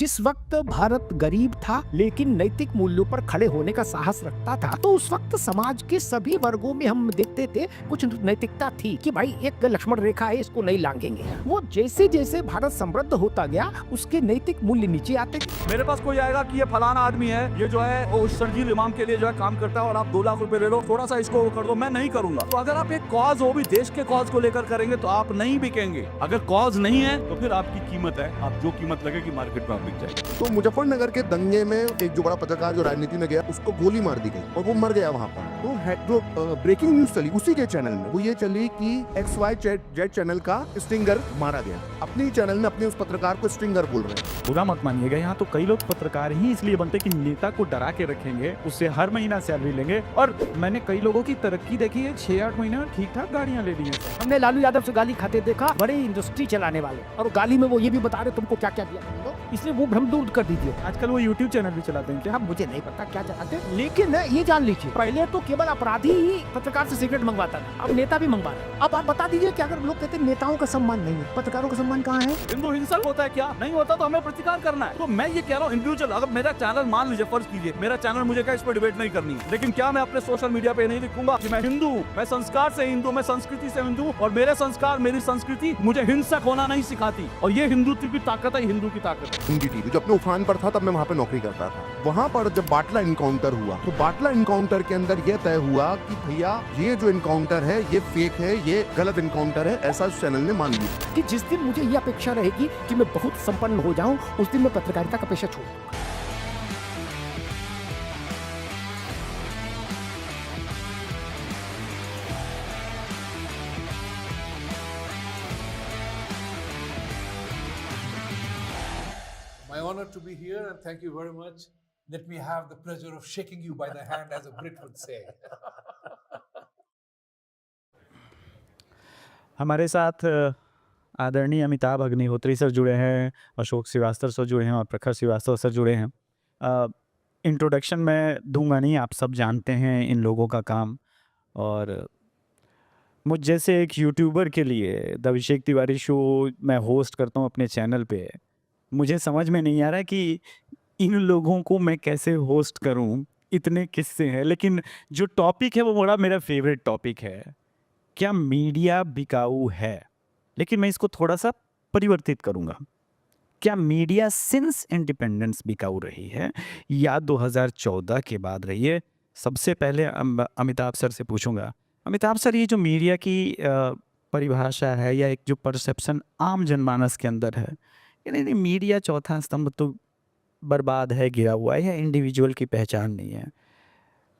जिस वक्त भारत गरीब था लेकिन नैतिक मूल्यों पर खड़े होने का साहस रखता था, तो उस वक्त समाज के सभी वर्गों में हम देखते थे कुछ नैतिकता थी कि भाई एक लक्ष्मण रेखा है, इसको नहीं लांघेंगे। वो जैसे जैसे भारत समृद्ध होता गया उसके नैतिक मूल्य नीचे आते गए। मेरे पास कोई आएगा कि ये फलाना आदमी है, ये जो है वो शर्जील इमाम के लिए जो है काम करता है और आप 2 लाख रुपए ले लो, थोड़ा सा इसको कर दो, मैं नहीं करूंगा। तो अगर आप एक कॉज वो भी देश के कॉज को लेकर करेंगे तो आप नहीं बिकेंगे। अगर कॉज नहीं है तो फिर आपकी कीमत है, आप जो कीमत लगेगी मार्केट में आप बिक जाएंगे। तो मुजफ्फरनगर के दंगे में एक जो बड़ा पत्रकार जो राजनीति में गया उसको गोली मार दी गई और वो मर गया वहां पर। तो जो ब्रेकिंग न्यूज चली उसी के चैनल में वो ये चली कि XYZ चैनल का स्टिंगर मारा गया। अपनी चैनल में अपने उस पत्रकार को स्टिंगर बोल रहे हैं। बुरा मत मानिएगा, यहाँ तो कई लोग पत्रकार ही इसलिए बनते कि नेता को डरा के रखेंगे, उससे हर महीना सैलरी लेंगे। और मैंने कई लोगों की तरक्की देखी है, 6-8 महीने में ठीक ठाक गाड़ियां ले ली हैं। हमने लालू यादव से गाली खाते देखा, बड़े इंडस्ट्री चलाने वाले, और गाली में वो ये भी बता रहे तुमको क्या क्या दिया, तो इसलिए वो भ्रम दूर कर दीजिए। आजकल वो यूट्यूब चैनल भी चलाते हैं क्या? अब मुझे नहीं पता क्या चलाते, लेकिन ये जान लीजिए पहले तो केवल अपराधी ही पत्रकार से सिगरेट मंगवाता था, अब नेता भी मंगवा रहे हैं। अब आप बता दीजिए कि अगर लोग कहते हैं नेताओं का सम्मान नहीं है, पत्रकारों का सम्मान कहाँ है? हिंदू हिंसक होता है क्या? नहीं होता तो हमें प्रतिकार करना है। तो मैं ये कह रहा हूँ इंडिविजुअल, अगर मेरा चैनल मान लीजिए, फर्ज कीजिए मेरा चैनल, मुझे क्या इस पर डिबेट नहीं करनी है, लेकिन क्या मैं अपने सोशल मीडिया पे नहीं लिखूंगा कि मैं हिंदू हूँ, मैं संस्कार से हिंदू, मैं संस्कृति से हिंदू, और मेरे संस्कार मेरी संस्कृति मुझे हिंसक होना नहीं सिखाती, और ये हिंदुत्व की ताकत है, हिंदू की ताकत है। हिंदी टीवी जब अपने उफान पर था तब मैं वहाँ पे नौकरी करता था। वहाँ पर जब बाटला इनकाउंटर हुआ तो बाटला इनकाउंटर के अंदर यह तय हुआ कि भैया ये जो इनकाउंटर है ये फेक है, ये गलत इनकाउंटर है, ऐसा उस चैनल ने मान लिया। कि जिस दिन मुझे ये अपेक्षा रहेगी कि मैं बहुत संपन्न हो जाऊं, उस दिन मैं पत्रकारिता का पेशा छोड़ दूंगा। My honor to be here and thank you very much. Let me have the pleasure of shaking you by the hand as a Brit would say. हमारे साथ आदरणीय अमिताभ अग्निहोत्री सर जुड़े हैं, अशोक श्रीवास्तव सर जुड़े हैं और प्रखर श्रीवास्तव सर जुड़े हैं। इंट्रोडक्शन मैं दूंगा नहीं, आप सब जानते हैं इन लोगों का काम। और मुझ जैसे एक यूट्यूबर के लिए द अभिषेक तिवारी शो मैं होस्ट करता हूँ अपने चैनल पे, मुझे समझ में नहीं आ रहा कि इन लोगों को मैं कैसे होस्ट करूं। इतने किस्से हैं, लेकिन जो टॉपिक है वो बड़ा मेरा फेवरेट टॉपिक है, क्या मीडिया बिकाऊ है। लेकिन मैं इसको थोड़ा सा परिवर्तित करूंगा, क्या मीडिया सिंस इंडिपेंडेंस बिकाऊ रही है या 2014 के बाद रही है। सबसे पहले अमिताभ सर से पूछूंगा, अमिताभ सर ये जो मीडिया की परिभाषा है या एक जो परसेप्शन आम जनमानस के अंदर है, नहीं मीडिया चौथा स्तंभ तो बर्बाद है, गिरा हुआ है, या इंडिविजुअल की पहचान नहीं है।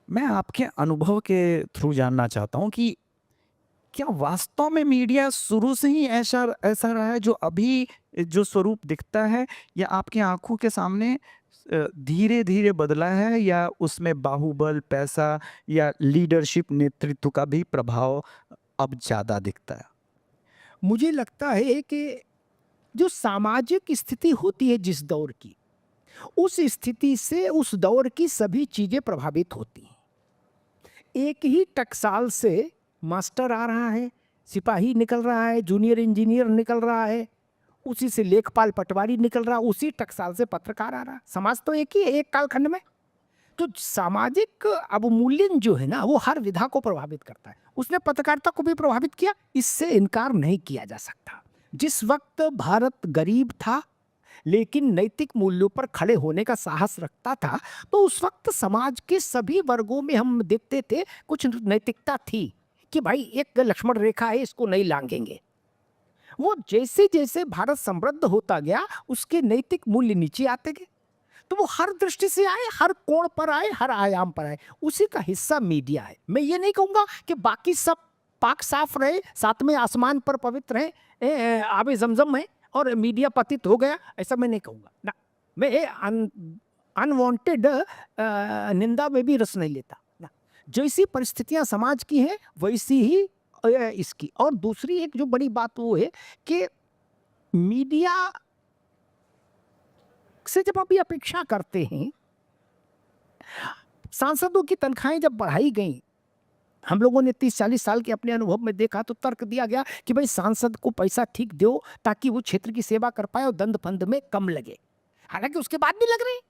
मैं आपके अनुभव के थ्रू जानना चाहता हूँ कि क्या वास्तव में मीडिया शुरू से ही ऐसा रहा है जो अभी जो स्वरूप दिखता है, या आपकी आंखों के सामने धीरे धीरे बदला है, या उसमें बाहुबल, पैसा या लीडरशिप, नेतृत्व का भी प्रभाव अब ज़्यादा दिखता है? मुझे लगता है कि जो सामाजिक स्थिति होती है जिस दौर की, उस स्थिति से उस दौर की सभी चीजें प्रभावित होती हैं। एक ही टकसाल से मास्टर आ रहा है, सिपाही निकल रहा है, जूनियर इंजीनियर निकल रहा है, उसी से लेखपाल पटवारी निकल रहा है, उसी टकसाल से पत्रकार आ रहा है। समाज तो एक ही है, एक कालखंड में। तो सामाजिक अवमूल्यन जो है ना, वो हर विधा को प्रभावित करता है। उसने पत्रकारिता को भी प्रभावित किया, इससे इनकार नहीं किया जा सकता। जिस वक्त भारत गरीब था लेकिन नैतिक मूल्यों पर खड़े होने का साहस रखता था, तो उस वक्त समाज के सभी वर्गों में हम देखते थे कुछ नैतिकता थी कि भाई एक लक्ष्मण रेखा है, इसको नहीं लांघेंगे। वो जैसे जैसे भारत समृद्ध होता गया उसके नैतिक मूल्य नीचे आते गए। तो वो हर दृष्टि से आए, हर कोण पर आए, हर आयाम पर आए। उसी का हिस्सा मीडिया है। मैं ये नहीं कहूँगा कि बाकी सब पाक साफ रहे, साथ में आसमान पर पवित्र है, आबे जमजम है और मीडिया पतित हो गया, ऐसा मैं नहीं कहूँगा ना। मैं अनवांटेड निंदा में भी रस नहीं लेता ना। जैसी परिस्थितियां समाज की हैं वैसी ही इसकी। और दूसरी एक जो बड़ी बात वो है कि मीडिया से जब आप ये अपेक्षा करते हैं, सांसदों की तनख्वाहें जब बढ़ाई गई, हम लोगों ने 30-40 साल के अपने अनुभव में देखा, तो तर्क दिया गया कि भाई सांसद को पैसा ठीक दो ताकि वो क्षेत्र की सेवा कर पाए और दंड फंद में कम लगे। हालांकि उसके बाद भी लग रहे हैं,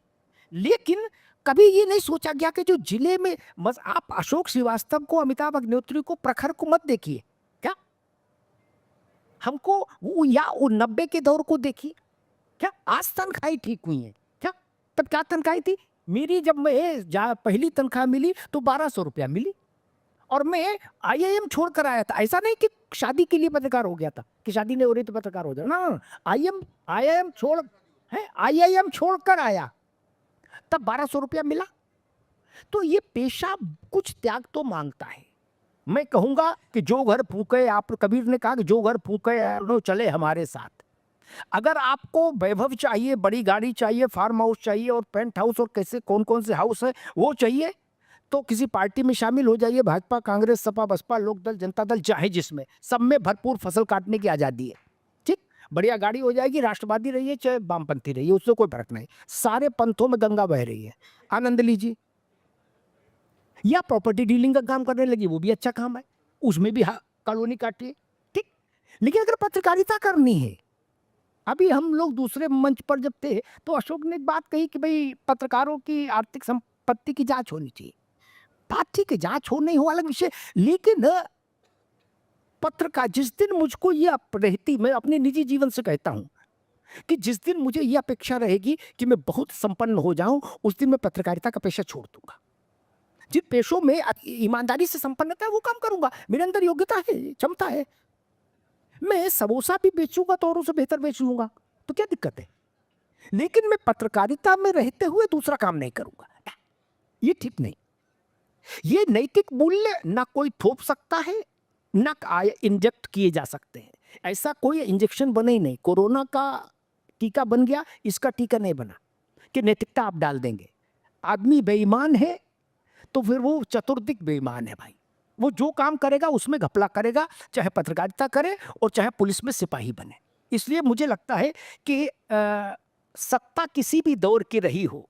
लेकिन कभी ये नहीं सोचा गया कि जो जिले में आप अशोक श्रीवास्तव को, अमिताभ अग्निहोत्री को, प्रखर को मत देखिए, क्या हमको वो या वो 90 के दौर को देखिए, क्या आज तनख्वाही ठीक हुई है क्या? तब क्या तनख्वाही थी मेरी? जब मैं पहली तनख्वाह मिली तो 1200 रुपया मिली, और मैं आईआईएम छोड़कर आया था। ऐसा नहीं कि शादी के लिए पत्रकार हो गया था, कि शादी नहीं हो रही तो पत्रकार हो जाए, ना, आईआईएम छोड़कर आया, तब 1200 रुपया मिला। तो ये पेशा कुछ त्याग तो मांगता है। मैं कहूंगा कि जो घर फूके, आप कबीर ने कहा कि जो घर फूके लो चले हमारे साथ। अगर आपको वैभव चाहिए, बड़ी गाड़ी चाहिए, फार्म हाउस चाहिए और पेंट हाउस और कैसे कौन कौन से हाउस है वो चाहिए, तो किसी पार्टी में शामिल हो जाइए, भाजपा, कांग्रेस, सपा, बसपा, लोकदल, जनता दल, चाहे जिसमें, सब में भरपूर फसल काटने की आज़ादी है। ठीक, बढ़िया गाड़ी हो जाएगी, राष्ट्रवादी रहिए चाहे वामपंथी रहिए, उससे कोई फर्क नहीं। सारे पंथों में गंगा बह रही है, आनंद लीजिए। या प्रॉपर्टी डीलिंग का काम करने लगी, वो भी अच्छा काम है, उसमें भी कॉलोनी काटिए। ठीक, लेकिन अगर पत्रकारिता करनी है, अभी हम लोग दूसरे मंच पर जब थे तो अशोक ने एक बात कही कि भाई पत्रकारों की आर्थिक संपत्ति की जांच होनी चाहिए। बात ठीक है, जांच हो नहीं हो अलग विषय, लेकिन पत्रकार जिस दिन मुझको ये रहती, मैं अपने निजी जीवन से कहता हूं कि जिस दिन मुझे ये अपेक्षा रहेगी कि मैं बहुत संपन्न हो जाऊं, उस दिन मैं पत्रकारिता का पेशा छोड़ दूंगा। जिन पेशों में ईमानदारी से संपन्नता है वो काम करूंगा, मेरे अंदर योग्यता है, क्षमता है। मैं समोसा भी बेचूंगा तो औरों से बेहतर बेच लूंगा, तो क्या दिक्कत है? लेकिन मैं पत्रकारिता में रहते हुए दूसरा काम नहीं करूंगा, ये ठीक नहीं। ये नैतिक मूल्य ना कोई थोप सकता है, ना इंजेक्ट किए जा सकते हैं। ऐसा कोई इंजेक्शन बने ही नहीं। कोरोना का टीका बन गया, इसका टीका नहीं बना कि नैतिकता आप डाल देंगे। आदमी बेईमान है तो फिर वो चतुर्दिक बेईमान है भाई। वो जो काम करेगा उसमें घपला करेगा, चाहे पत्रकारिता करे और चाहे पुलिस में सिपाही बने। इसलिए मुझे लगता है कि सत्ता किसी भी दौर की रही हो,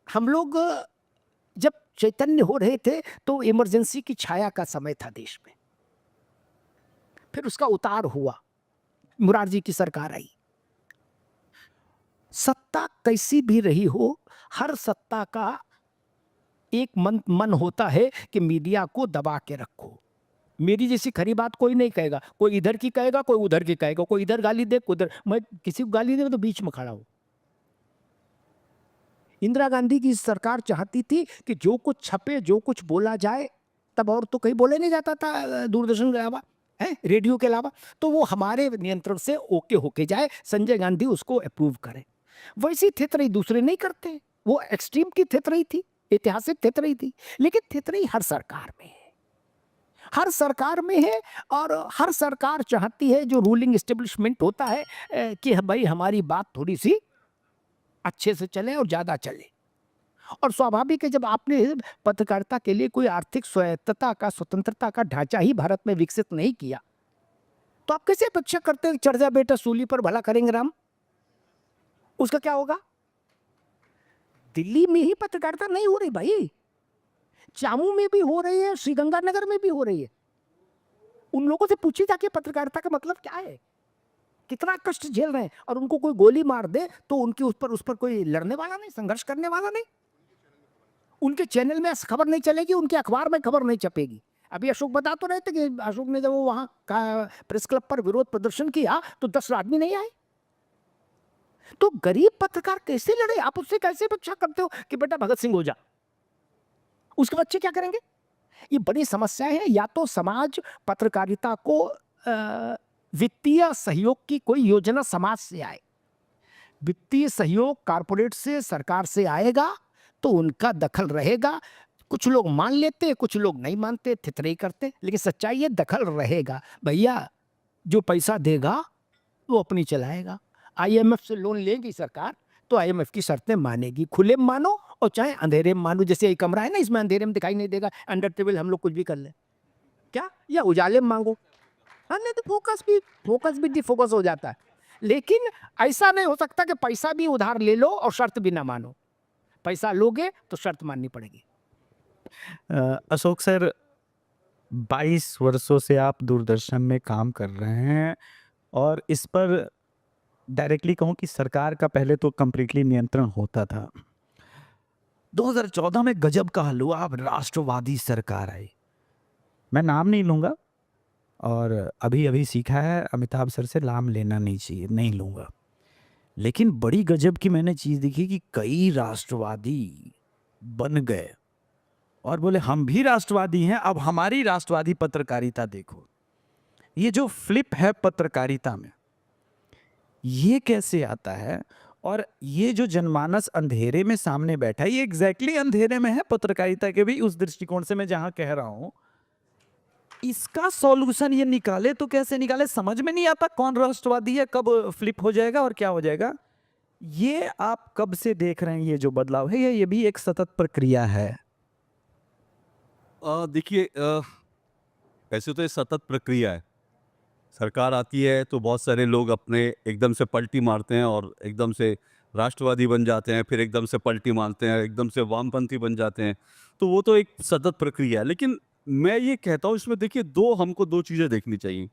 हम लोग जब चैतन्य हो रहे थे तो इमरजेंसी की छाया का समय था देश में, फिर उसका उतार हुआ, मुरारजी की सरकार आई। सत्ता कैसी भी रही हो, हर सत्ता का एक मन होता है कि मीडिया को दबा के रखो। मेरी जैसी खरी बात कोई नहीं कहेगा, कोई इधर की कहेगा, कोई उधर की कहेगा, कोई इधर गाली दे, कोई उधर। मैं किसी को गाली दे तो बीच में खड़ा हूं। इंदिरा गांधी की सरकार चाहती थी कि जो कुछ छपे, जो कुछ बोला जाए, तब और तो कहीं बोले नहीं जाता था दूरदर्शन के अलावा, है रेडियो के अलावा, तो वो हमारे नियंत्रण से ओके होके जाए, संजय गांधी उसको अप्रूव करे। वैसी थेतरई दूसरे नहीं करते, वो एक्सट्रीम की थेतरई थी, ऐतिहासिक थेतरई थी। लेकिन थेतरई हर सरकार में है, हर सरकार में है, और हर सरकार चाहती है, जो रूलिंग एस्टेब्लिशमेंट होता है, कि भाई हमारी बात थोड़ी सी अच्छे से चले और ज्यादा चले। और स्वाभाविक है, जब आपने पत्रकारिता के लिए कोई आर्थिक स्वायत्तता का, स्वतंत्रता का ढांचा ही भारत में विकसित नहीं किया, तो आप कैसे अपेक्षा करते हैं चढ़ जा बेटा सूली पर भला करेंगे राम? उसका क्या होगा? दिल्ली में ही पत्रकारिता नहीं हो रही भाई, चामू में भी हो रही है, श्रीगंगानगर में भी हो रही है। उन लोगों से पूछी जाके पत्रकारिता का मतलब क्या है, कितना कष्ट झेल रहे हैं, और उनको कोई गोली मार दे तो उनके उस पर कोई लड़ने वाला नहीं, संघर्ष करने वाला नहीं। उनके चैनल में खबर नहीं चलेगी, उनके अखबार में खबर नहीं छपेगी। अभी अशोक बता तो रहे थे कि अशोक ने जब वो वहां का प्रेस क्लब पर विरोध प्रदर्शन किया तो 10 आदमी नहीं आए। तो गरीब पत्रकार कैसे लड़े? आप उससे कैसे अपेक्षा करते हो कि बेटा भगत सिंह हो जा? उसके बच्चे क्या करेंगे? ये बड़ी समस्याएं हैं। या तो समाज पत्रकारिता को वित्तीय सहयोग की कोई योजना समाज से आए, वित्तीय सहयोग कारपोरेट से, सरकार से आएगा तो उनका दखल रहेगा। कुछ लोग मान लेते, कुछ लोग नहीं मानते, थितरई करते, लेकिन सच्चाई ये दखल रहेगा। भैया जो पैसा देगा वो अपनी चलाएगा। आईएमएफ से लोन लेगी सरकार तो आईएमएफ की शर्तें मानेगी, खुले में मानो और चाहे अंधेरे में मानो। जैसे ये कमरा है ना, इसमें अंधेरे में दिखाई नहीं देगा, अंडर टेबल हम लोग कुछ भी कर ले क्या, या उजाले में मांगो, हाँ, नहीं तो फोकस भी डिफोकस हो जाता है। लेकिन ऐसा नहीं हो सकता कि पैसा भी उधार ले लो और शर्त भी ना मानो। पैसा लोगे तो शर्त माननी पड़ेगी। अशोक सर, 22 वर्षों से आप दूरदर्शन में काम कर रहे हैं और इस पर डायरेक्टली कहूँ कि सरकार का पहले तो कंप्लीटली नियंत्रण होता था। 2014 में गजब का हलवा, अब राष्ट्रवादी सरकार आई। मैं नाम नहीं लूँगा और अभी सीखा है अमिताभ सर से नाम लेना नहीं चाहिए, नहीं लूँगा। लेकिन बड़ी गजब की मैंने चीज़ देखी कि कई राष्ट्रवादी बन गए और बोले हम भी राष्ट्रवादी हैं, अब हमारी राष्ट्रवादी पत्रकारिता देखो। ये जो फ्लिप है पत्रकारिता में, ये कैसे आता है? और ये जो जनमानस अंधेरे में सामने बैठा है, ये एग्जैक्टली अंधेरे में है पत्रकारिता के भी उस दृष्टिकोण से मैं जहां कह रहा हूं। इसका सॉल्यूशन ये निकाले तो कैसे निकाले, समझ में नहीं आता कौन राष्ट्रवादी है, कब फ्लिप हो जाएगा और क्या हो जाएगा। ये आप कब से देख रहे हैं ये जो बदलाव है, ये भी एक सतत प्रक्रिया है? देखिए, ऐसे तो ये सतत प्रक्रिया है। सरकार आती है तो बहुत सारे लोग अपने एकदम से पलटी मारते हैं और एकदम से राष्ट्रवादी बन जाते हैं, फिर एकदम से पलटी मारते हैं, एकदम से वामपंथी बन जाते हैं। तो वो तो एक सतत प्रक्रिया है। लेकिन मैं ये कहता हूँ इसमें देखिए हमको दो चीज़ें देखनी चाहिए।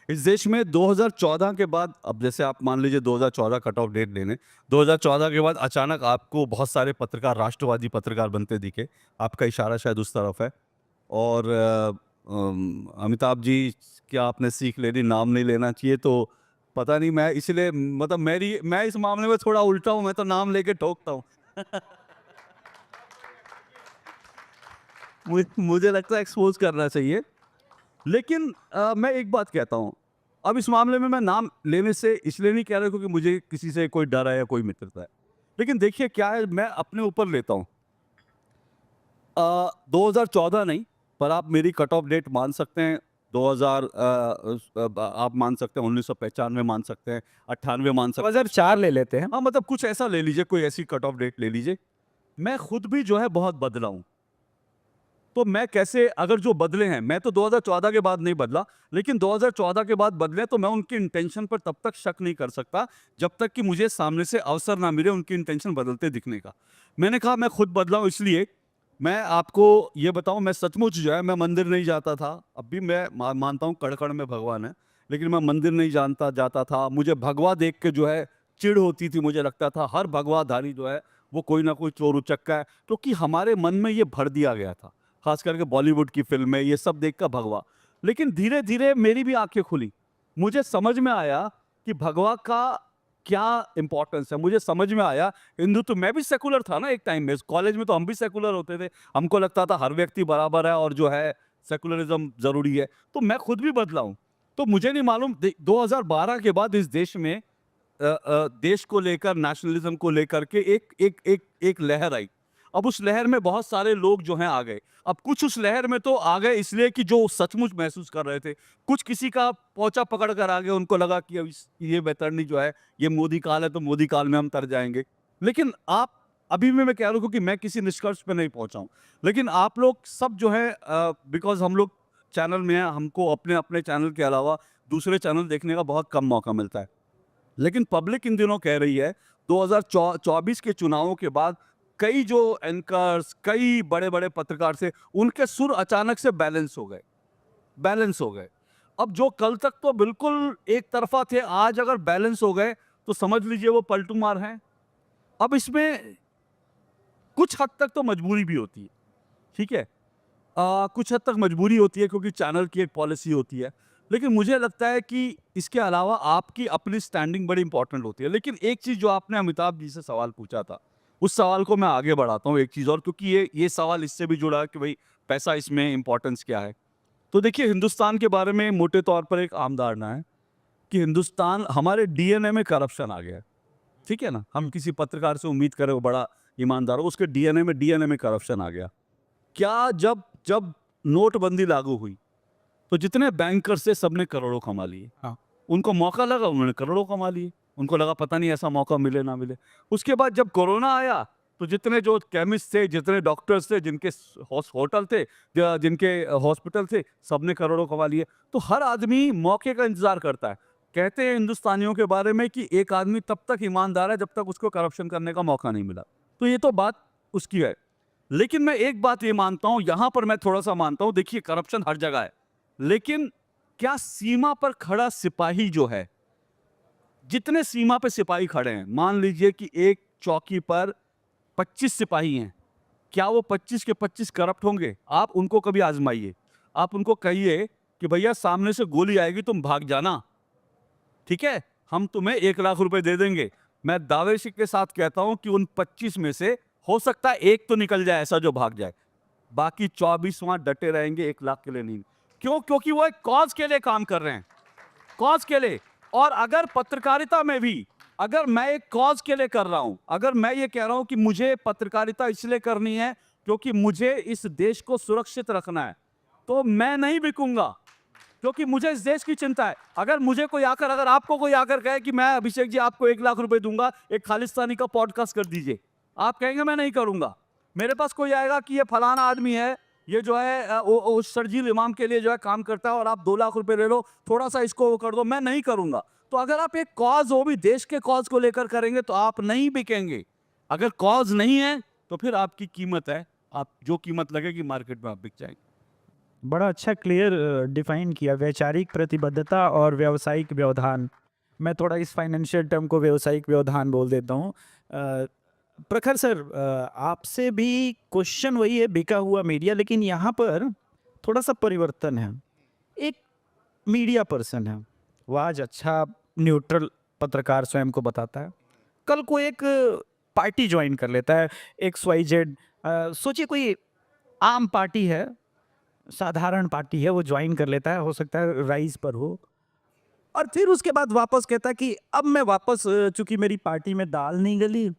इस देश में 2014 के बाद, अब जैसे आप मान लीजिए 2014 कट ऑफ डेट लेने, 2014 के बाद अचानक आपको बहुत सारे पत्रकार राष्ट्रवादी पत्रकार बनते दिखे। आपका इशारा शायद उस तरफ है। और अमिताभ जी, क्या आपने सीख लेनी, नाम नहीं लेना चाहिए, तो पता नहीं, मैं इसलिए मतलब मैं इस मामले में थोड़ा उल्टा हूँ, मैं तो नाम लेके ठोकता हूँ। मुझे लगता है एक्सपोज करना चाहिए। लेकिन मैं एक बात कहता हूँ, अब इस मामले में मैं नाम लेने से इसलिए नहीं कह रहा क्योंकि मुझे किसी से कोई डर है या कोई मित्रता है। लेकिन देखिए क्या है, मैं अपने ऊपर लेता हूँ। 2014 नहीं, पर आप मेरी कट ऑफ डेट मान सकते हैं 2000, आप मान सकते हैं 1995 मान सकते हैं, 98 मान सकते हैं। 2004 ले लेते हैं। हाँ, मतलब कुछ ऐसा ले लीजिए, कोई ऐसी कट ऑफ डेट ले लीजिए। मैं खुद भी जो है बहुत बदला हूँ। तो मैं कैसे, अगर जो बदले हैं, मैं तो 2014 के बाद नहीं बदला, लेकिन 2014 के बाद बदले तो मैं उनकी इंटेंशन पर तब तक शक नहीं कर सकता जब तक कि मुझे सामने से अवसर ना मिले उनकी इंटेंशन बदलते दिखने का। मैंने कहा मैं खुद बदला हूँ, इसलिए मैं आपको ये बताऊं, मैं सचमुच जो है, मैं मंदिर नहीं जाता था। अब भी मैं मानता हूँ कड़-कड़ में भगवान है, लेकिन मैं मंदिर नहीं जाता था। मुझे भगवा देख के जो है चिढ़ होती थी। मुझे लगता था हर भगवाधारी जो है वो कोई ना कोई चोर उचक्का है, क्योंकि हमारे मन में ये भर दिया गया था, खास करके बॉलीवुड की फिल्में, ये सब देख कर भगवा। लेकिन धीरे धीरे मेरी भी आंखें खुली, मुझे समझ में आया कि भगवा का क्या इंपॉर्टेंस है। मुझे समझ में आया हिंदुत्व, मैं भी सेकुलर था ना एक टाइम में, कॉलेज में तो हम भी सेकुलर होते थे। हमको लगता था हर व्यक्ति बराबर है और जो है सेकुलरिज्म जरूरी है। तो मैं खुद भी बदला हूं। तो मुझे नहीं मालूम 2012 के बाद इस देश में देश को लेकर, नेशनलिज्म को लेकर के एक लहर आई। अब उस लहर में बहुत सारे लोग जो हैं आ गए। अब कुछ उस लहर में तो आ गए इसलिए कि जो सचमुच महसूस कर रहे थे, कुछ किसी का पोंछा पकड़ कर आ गए, उनको लगा कि अब ये बैतरनी जो है ये मोदी काल है, तो मोदी काल में हम तर जाएंगे। लेकिन आप, अभी भी मैं कह रहा हूँ क्योंकि मैं किसी निष्कर्ष पे नहीं पहुंचा हूँ, लेकिन आप लोग सब जो है, बिकॉज हम लोग चैनल में हैं, हमको अपने अपने चैनल के अलावा दूसरे चैनल देखने का बहुत कम मौका मिलता है। लेकिन पब्लिक इन दिनों कह रही है 2024 के चुनावों के बाद कई जो एंकर्स, कई बड़े बड़े पत्रकार से, उनके सुर अचानक से बैलेंस हो गए। अब जो कल तक तो बिल्कुल एक तरफा थे, आज अगर बैलेंस हो गए तो समझ लीजिए वो पलटू मार हैं। अब इसमें कुछ हद तक तो मजबूरी भी होती है, ठीक है, कुछ हद तक मजबूरी होती है क्योंकि चैनल की एक पॉलिसी होती है। लेकिन मुझे लगता है कि इसके अलावा आपकी अपनी स्टैंडिंग बड़ी इंपॉर्टेंट होती है। लेकिन एक चीज़ जो आपने अमिताभ जी से सवाल पूछा था, उस सवाल को मैं आगे बढ़ाता हूँ एक चीज़ और, क्योंकि ये सवाल इससे भी जुड़ा है कि भाई पैसा, इसमें इंपॉर्टेंस क्या है। तो देखिए, हिंदुस्तान के बारे में मोटे तौर पर एक आम धारणा है कि हिंदुस्तान, हमारे डीएनए में करप्शन आ गया है, ठीक है ना। हम किसी पत्रकार से उम्मीद करें वो बड़ा ईमानदार हो, उसके डीएनए में करप्शन आ गया। क्या जब नोटबंदी लागू हुई तो जितने बैंकर्स थे सबने करोड़ों कमा लिए। हाँ। उनको मौका लगा, उन्होंने करोड़ों कमा लिए। उनको लगा पता नहीं ऐसा मौका मिले ना मिले। उसके बाद जब कोरोना आया तो जितने जो केमिस्ट थे, जितने डॉक्टर्स थे, जिनके होटल थे, जिनके हॉस्पिटल थे, सबने करोड़ों कमा लिए। तो हर आदमी मौके का इंतजार करता है। कहते हैं हिंदुस्तानियों के बारे में कि एक आदमी तब तक ईमानदार है जब तक उसको करप्शन करने का मौका नहीं मिला। तो ये तो बात उसकी है। लेकिन मैं एक बात ये मानता हूं, यहां पर मैं थोड़ा सा मानता हूं, देखिए करप्शन हर जगह है, लेकिन क्या सीमा पर खड़ा सिपाही जो है जितने सीमा पे सिपाही खड़े हैं, मान लीजिए कि एक चौकी पर 25 सिपाही हैं, क्या वो 25 के 25 करप्ट होंगे? आप उनको कभी आजमाइए, आप उनको कहिए कि भैया सामने से गोली आएगी, तुम भाग जाना, ठीक है, हम तुम्हें 1 लाख रुपए दे देंगे। मैं दावे के साथ कहता हूं कि उन 25 में से हो सकता है एक तो निकल जाए ऐसा जो भाग जाए, बाकी 24 वहां डटे रहेंगे 1 लाख के लिए नहीं। क्यों? क्योंकि वो एक कॉज के लिए काम कर रहे हैं, कॉज के लिए। और अगर पत्रकारिता में भी अगर मैं एक कॉज के लिए कर रहा हूं, अगर मैं ये कह रहा हूं कि मुझे पत्रकारिता इसलिए करनी है क्योंकि मुझे इस देश को सुरक्षित रखना है, तो मैं नहीं बिकूंगा, क्योंकि मुझे इस देश की चिंता है। अगर मुझे कोई आकर, अगर आपको कोई आकर कहे कि मैं अभिषेक जी आपको 1 लाख रुपए दूंगा, एक खालिस्तानी का पॉडकास्ट कर दीजिए, आप कहेंगे मैं नहीं करूंगा। मेरे पास कोई आएगा कि ये फलाना आदमी है, ये जो है वो शर्जील इमाम के लिए जो है काम करता है और आप 2 लाख रुपए ले लो, थोड़ा सा इसको वो कर दो, मैं नहीं करूंगा। तो अगर आप एक कॉज, वो भी देश के कॉज को लेकर करेंगे, तो आप नहीं बिकेंगे। अगर कॉज नहीं है तो फिर आपकी कीमत है, आप जो कीमत लगेगी मार्केट में आप बिक जाएंगे। बड़ा अच्छा क्लियर डिफाइन किया वैचारिक प्रतिबद्धता और व्यावसायिक व्यवधान। मैं थोड़ा इस फाइनेंशियल टर्म को व्यावसायिक व्यवधान बोल देता हूँ। प्रखर सर, आपसे भी क्वेश्चन वही है, बिका हुआ मीडिया, लेकिन यहाँ पर थोड़ा सा परिवर्तन है। एक मीडिया पर्सन है, वह आज अच्छा न्यूट्रल पत्रकार स्वयं को बताता है, कल को एक पार्टी ज्वाइन कर लेता है, XYZ। सोचिए कोई आम पार्टी है, साधारण पार्टी है, वो ज्वाइन कर लेता है, हो सकता है राइज पर हो, और फिर उसके बाद वापस कहता है कि अब मैं वापस, चूंकि मेरी पार्टी में दाल नहीं गली,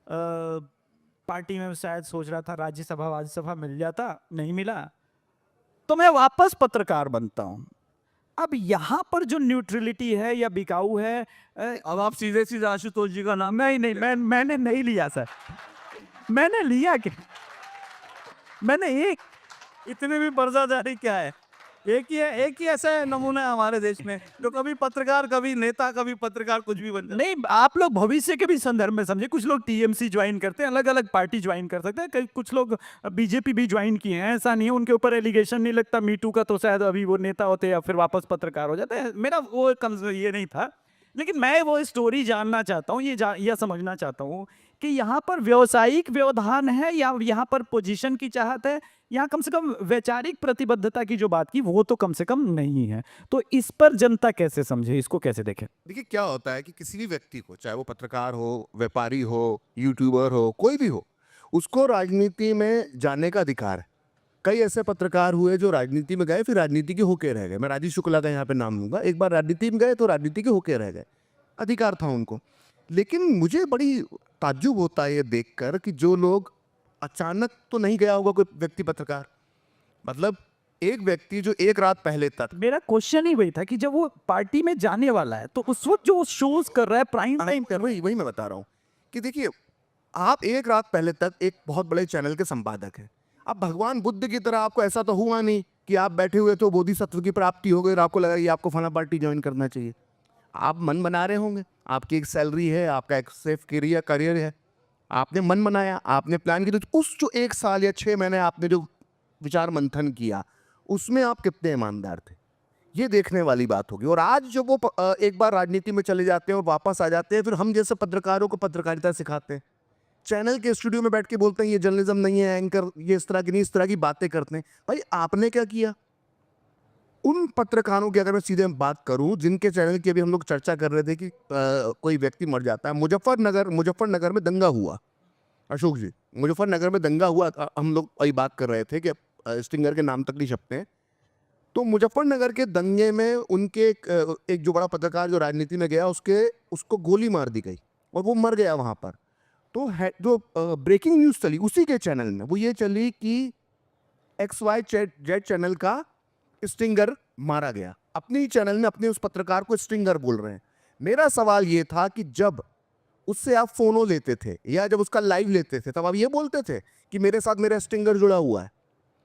पार्टी में शायद सोच रहा था राज्यसभा मिल जाता, नहीं मिला, तो मैं वापस पत्रकार बनता हूँ। अब यहाँ पर जो न्यूट्रलिटी है या बिकाऊ है, अब आप सीधे सीधे आशुतोष जी का नाम, नहीं, मैंने नहीं लिया सर, मैंने लिया क्या, मैंने एक इतने भी पर्दादारी क्या है? एक ही ऐसा नमूना है हमारे देश में जो कभी पत्रकार, कभी नेता, कभी पत्रकार, कुछ भी बन जाए। नहीं, आप लोग भविष्य के भी संदर्भ में समझे, कुछ लोग TMC ज्वाइन करते हैं, अलग अलग पार्टी ज्वाइन कर सकते हैं, कुछ लोग BJP भी ज्वाइन किए हैं, ऐसा नहीं है, उनके ऊपर एलिगेशन नहीं लगता मीटू का, तो शायद अभी वो नेता होते या फिर वापस पत्रकार हो जाते हैं। मेरा वो ये नहीं था, लेकिन मैं वो स्टोरी जानना चाहता हूँ, यह समझना चाहता हूँ कि यहाँ पर व्यावसायिक व्यवधान है या यहाँ पर पोजीशन की चाहत है, यहाँ कम से कम वैचारिक प्रतिबद्धता की जो बात की वो तो कम से कम नहीं है। तो इस पर जनता कैसे समझे, इसको कैसे देखे? देखिए क्या होता है कि किसी भी व्यक्ति को, चाहे वो पत्रकार हो, व्यापारी हो, यूट्यूबर हो, कोई भी हो, उसको राजनीति में जाने का अधिकार है। कई ऐसे पत्रकार हुए जो राजनीति में गए, फिर राजनीति के होके रह गए। मैं राजीव शुक्ला का यहाँ पे नाम लूंगा, एक बार राजनीति में गए तो राजनीति के होके रह गए, अधिकार था उनको। लेकिन मुझे बड़ी ताज्जुब होता है ये देखकर कि जो लोग, अचानक तो नहीं गया होगा कोई व्यक्ति पत्रकार, मतलब एक व्यक्ति जो एक रात पहले तक, मेरा क्वेश्चन ही वही था कि जब वो पार्टी में जाने वाला है तो उस वक्त जो शोज कर रहा है प्राइम टाइम कर, वही मैं बता रहा हूँ कि देखिए, आप एक रात पहले तक एक बहुत बड़े चैनल के संपादक हैं। अब भगवान बुद्ध की तरह आपको ऐसा तो हुआ नहीं कि आप बैठे हुए तो बोधिसत्व की प्राप्ति हो गई और आपको लगा कि आपको फला पार्टी ज्वाइन करना चाहिए। आप मन बना रहे होंगे, आपकी एक सैलरी है, आपका एक सेफ करियर है, आपने मन बनाया, आपने प्लान किया, तो उस जो 1 साल या 6 महीने आपने जो विचार मंथन किया, उसमें आप कितने ईमानदार थे, ये देखने वाली बात होगी। और आज जब वो एक बार राजनीति में चले जाते हैं और वापस आ जाते हैं, फिर हम जैसे पत्रकारों को पत्रकारिता सिखाते हैं, चैनल के स्टूडियो में बैठ के बोलते हैं ये जर्नलिज्म नहीं है, एंकर ये इस तरह की नहीं, इस तरह की बातें करते हैं। भाई आपने क्या किया? उन पत्रकारों की अगर मैं सीधे बात करूं जिनके चैनल की अभी हम लोग चर्चा कर रहे थे कि कोई व्यक्ति मर जाता है, मुजफ्फरनगर में दंगा हुआ, अशोक जी, मुजफ्फरनगर में दंगा हुआ, हम लोग वही बात कर रहे थे कि स्टिंगर के नाम तक नहीं छपते हैं। तो मुजफ्फरनगर के दंगे में उनके एक जो बड़ा पत्रकार जो राजनीति में गया, उसको गोली मार दी गई और वो मर गया वहाँ पर। तो जो ब्रेकिंग न्यूज़ चली उसी के चैनल में, वो ये चली कि XYZ चैनल का स्टिंगर मारा गया। अपने ही चैनल में अपने उस पत्रकार को स्टिंगर बोल रहे हैं। मेरा सवाल ये था कि जब उससे आप फोनो लेते थे या जब उसका लाइव लेते थे, तब आप ये बोलते थे कि मेरे साथ मेरा स्टिंगर जुड़ा हुआ है,